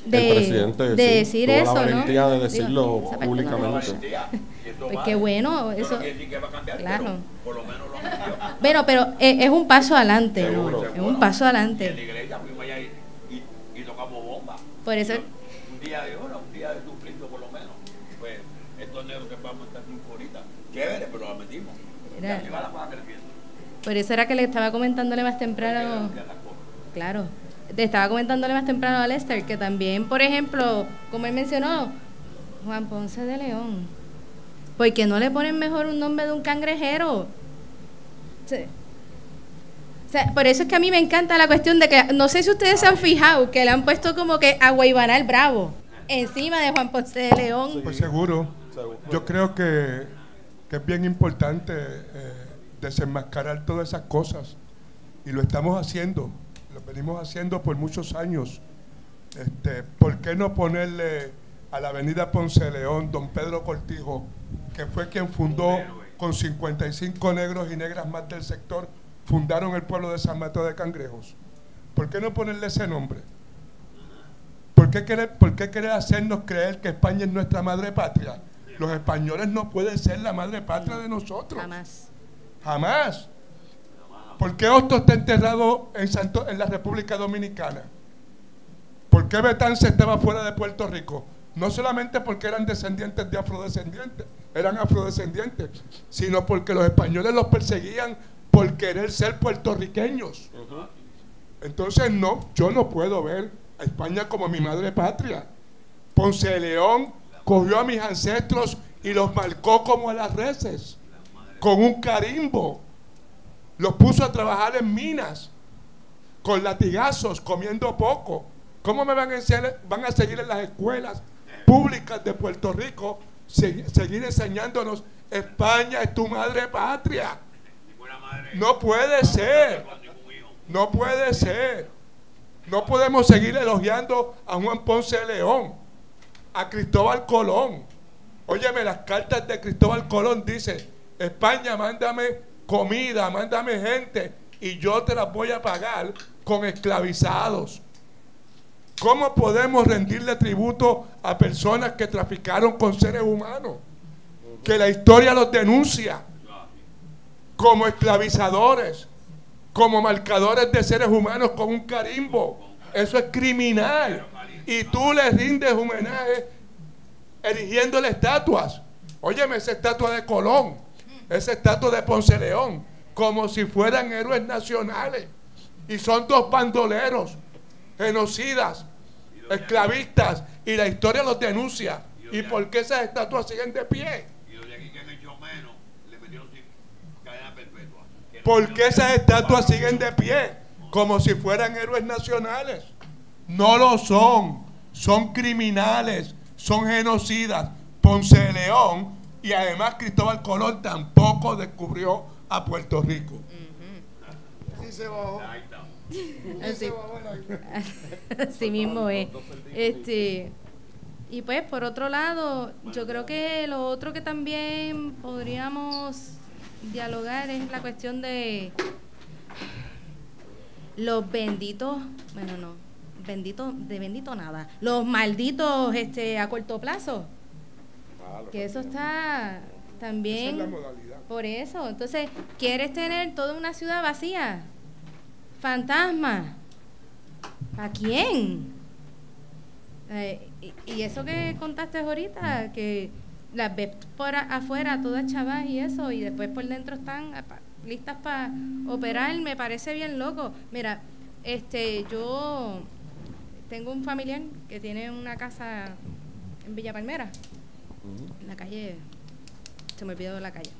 presidente de decir tuvo eso, la valentía, ¿no? de decirlo públicamente. Pues qué bueno, eso. Claro. Por lo menos lo Bueno, pero es un paso adelante, ¿no? Es un paso adelante. En la iglesia fuimos allá Por eso... Un día de hora, un día de suplicio por lo menos. Pues estos negros que vamos a estar 5 horitas, chévere, pero la metimos. Era- Y va la cosa creciendo. Por eso era que le estaba comentándole más temprano. Claro. Te estaba comentándole más temprano a Lester que también, por ejemplo, como él mencionó, Juan Ponce de León. ¿Por qué no le ponen mejor un nombre de un cangrejero? Sí. O sea, por eso es que a mí me encanta la cuestión de que, no sé si ustedes se han fijado, que le han puesto como que a Guaybaral Bravo encima de Juan Ponce de León. Pues seguro. Yo creo que es bien importante desenmascarar todas esas cosas. Y lo estamos haciendo. Lo venimos haciendo por muchos años. ¿Por qué no ponerle a la avenida Ponce de León, don Pedro Cortijo, que fue quien fundó con 55 negros y negras más del sector, fundaron el pueblo de San Mateo de Cangrejos? ¿Por qué no ponerle ese nombre? ¿Por qué querer hacernos creer que España es nuestra madre patria? Los españoles no pueden ser la madre patria de nosotros. Jamás. Jamás. ¿Por qué Hostos está enterrado en la República Dominicana? ¿Por qué Betance estaba fuera de Puerto Rico? No solamente porque eran descendientes de afrodescendientes, sino porque los españoles los perseguían por querer ser puertorriqueños. Entonces no, yo no puedo ver a España como mi madre patria. Ponce de León cogió a mis ancestros y los marcó como a las reses, con un carimbo. Los puso a trabajar en minas, con latigazos, comiendo poco. ¿Cómo me van a seguir en las escuelas públicas de Puerto Rico, seguir enseñándonos España es tu madre patria? No puede ser. No puede ser. No podemos seguir elogiando a Juan Ponce de León, a Cristóbal Colón. Óyeme, las cartas de Cristóbal Colón dice: España, mándame comida, mándame gente y yo te las voy a pagar con esclavizados. ¿Cómo podemos rendirle tributo a personas que traficaron con seres humanos? Que la historia los denuncia como esclavizadores, como marcadores de seres humanos con un carimbo. Eso es criminal. Y tú le rindes homenaje erigiéndole estatuas. Óyeme, esa estatua de Colón, esa estatua de Ponce de León, como si fueran héroes nacionales. Y son dos bandoleros, genocidas, esclavistas, y la historia los denuncia. ¿Y por qué esas estatuas siguen de pie? Y los de aquí que han hecho menos, le metieron cadena perpetua. ¿Por qué esas estatuas siguen de pie? Como si fueran héroes nacionales. No lo son. Son criminales, son genocidas. Ponce de León y además Cristóbal Colón tampoco descubrió a Puerto Rico. Sí se bajó. Así, así mismo es. Y pues por otro lado, yo creo que lo otro que también podríamos dialogar es la cuestión de los benditos, bueno no, bendito nada, los malditos a corto plazo. Que eso está también. Esa es la modalidad. Por eso, entonces, ¿quieres tener toda una ciudad vacía? Fantasma. ¿Para quién? Y eso que contaste ahorita, que las ves por afuera todas chavas y eso, y después por dentro están listas para operar, me parece bien loco. Mira, yo tengo un familiar que tiene una casa en Villa Palmera, en la calle, se me olvidó la calle,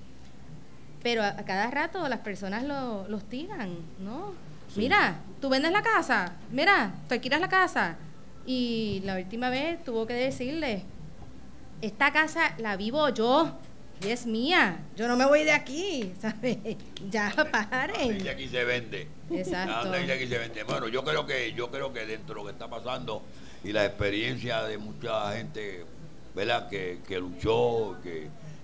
pero a cada rato las personas lo hostigan, ¿no? Sí. Mira, tú vendes la casa, mira, tú alquilas la casa. Y la última vez tuvo que decirle: esta casa la vivo yo y es mía, yo no me voy de aquí, ¿sabes? Ya paren. Y aquí se vende. Exacto. Y aquí se vende. Bueno, yo creo que dentro de lo que está pasando y la experiencia de mucha gente, ¿verdad?, que luchó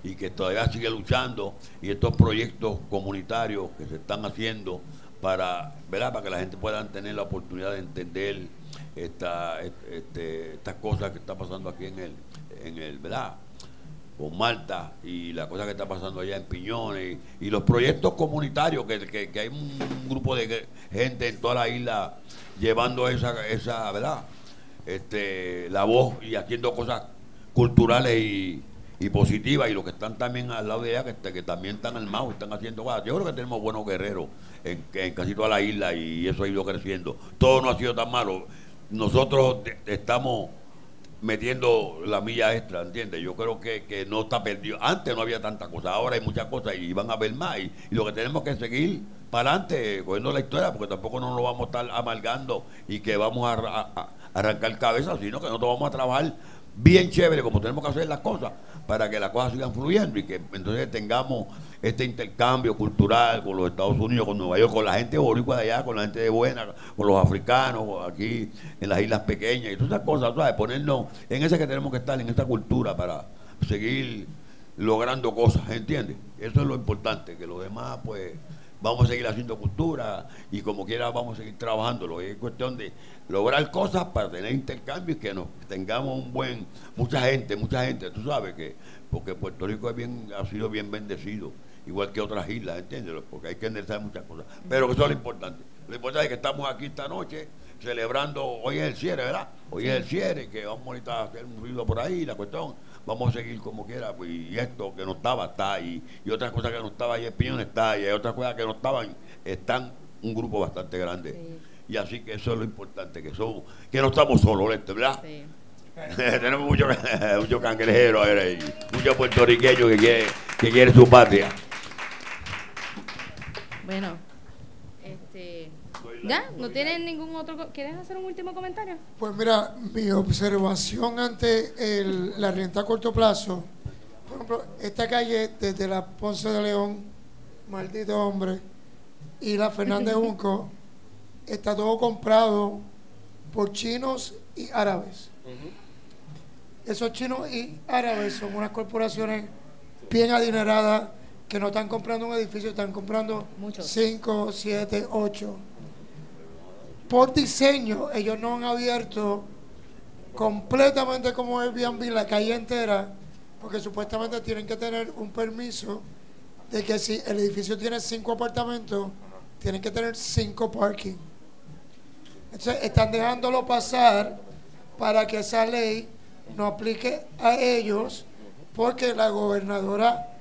y que todavía sigue luchando, y estos proyectos comunitarios que se están haciendo para, ¿verdad?, para que la gente pueda tener la oportunidad de entender estas cosas que está pasando aquí en el ¿verdad?, con Malta, y la cosa que está pasando allá en Piñones, y los proyectos comunitarios que hay un grupo de gente en toda la isla llevando esa ¿verdad?, la voz y haciendo cosas culturales y positivas, y los que están también al lado de ella, que también están armados, están haciendo cosas. Yo creo que tenemos buenos guerreros en casi toda la isla, y eso ha ido creciendo. Todo no ha sido tan malo. Nosotros estamos metiendo la milla extra, ¿entiendes? Yo creo que no está perdido. Antes no había tantas cosas, ahora hay muchas cosas y van a haber más. Y lo que tenemos que seguir para adelante, cogiendo la historia, porque tampoco nos lo vamos a estar amargando y que vamos a arrancar cabeza, sino que nosotros vamos a trabajar bien chévere, como tenemos que hacer las cosas, para que las cosas sigan fluyendo y que entonces tengamos este intercambio cultural con los Estados Unidos, con Nueva York, con la gente boricua de allá, con la gente de buena, con los africanos, aquí en las islas pequeñas y todas esas cosas, ¿sabes? Ponernos en ese que tenemos que estar, en esta cultura, para seguir logrando cosas, ¿entiendes? Eso es lo importante, que los demás, pues, vamos a seguir haciendo cultura y como quiera vamos a seguir trabajándolo. Es cuestión de lograr cosas para tener intercambios y que nos tengamos mucha gente, tú sabes que, porque Puerto Rico ha sido bien bendecido, igual que otras islas, ¿entiendes? Porque hay que analizar muchas cosas. Pero que eso es lo importante. Lo importante es que estamos aquí esta noche celebrando, hoy es el cierre, ¿verdad? Hoy es el cierre, que vamos ahorita a hacer un ruido por ahí, la cuestión. Vamos a seguir como quiera, pues, y esto que no estaba está ahí, y otras cosas que no estaban, y el piñón está ahí, y hay otras cosas que no estaban, están un grupo bastante grande. Sí. Y así que eso es lo importante, que no estamos solos, ¿verdad? Sí. Tenemos muchos cangrejeros ahí, muchos puertorriqueños que quieren su patria. Bueno, ¿ya? ¿No tienen ningún otro? ¿Quieres hacer un último comentario? Pues mira, mi observación ante la renta a corto plazo, por ejemplo, esta calle desde la Ponce de León, maldito hombre, y la Fernández Junco, está todo comprado por chinos y árabes. Esos chinos y árabes son unas corporaciones bien adineradas que no están comprando un edificio, están comprando 5, 7, 8. Por diseño, ellos no han abierto completamente como Airbnb la calle entera, porque supuestamente tienen que tener un permiso de que si el edificio tiene 5 apartamentos, tienen que tener 5 parking. Entonces, están dejándolo pasar para que esa ley no aplique a ellos, porque la gobernadora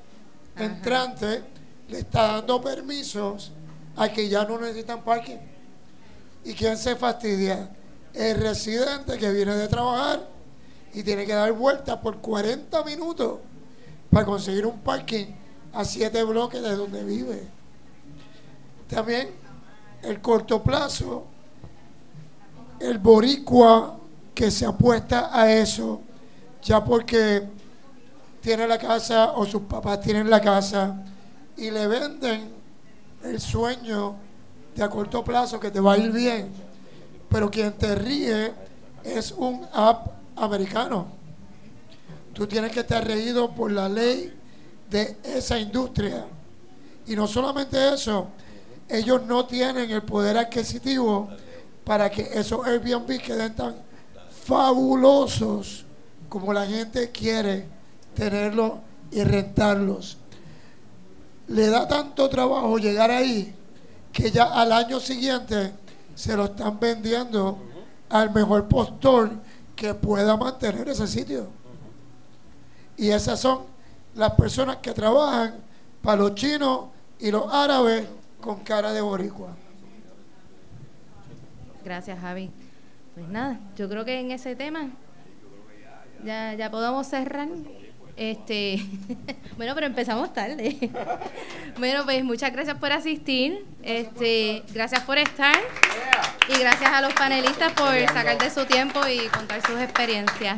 entrante le está dando permisos a que ya no necesitan parking. ¿Y quién se fastidia? El residente que viene de trabajar y tiene que dar vueltas por 40 minutos para conseguir un parking a 7 bloques de donde vive. También el corto plazo, el boricua que se apuesta a eso, ya porque tiene la casa o sus papás tienen la casa y le venden el sueño de a corto plazo que te va a ir bien, pero quien te ríe es un app americano. Tú tienes que estar regido por la ley de esa industria, y no solamente eso, ellos no tienen el poder adquisitivo para que esos Airbnb queden tan fabulosos como la gente quiere tenerlos y rentarlos. Le da tanto trabajo llegar ahí que ya al año siguiente se lo están vendiendo al mejor postor que pueda mantener ese sitio. Y esas son las personas que trabajan para los chinos y los árabes con cara de boricua. Gracias, Javi. Pues nada, yo creo que en ese tema ya podemos cerrar. Bueno, pero empezamos tarde. Bueno, pues muchas gracias por asistir. Gracias por estar. Y gracias a los panelistas por sacar de su tiempo y contar sus experiencias.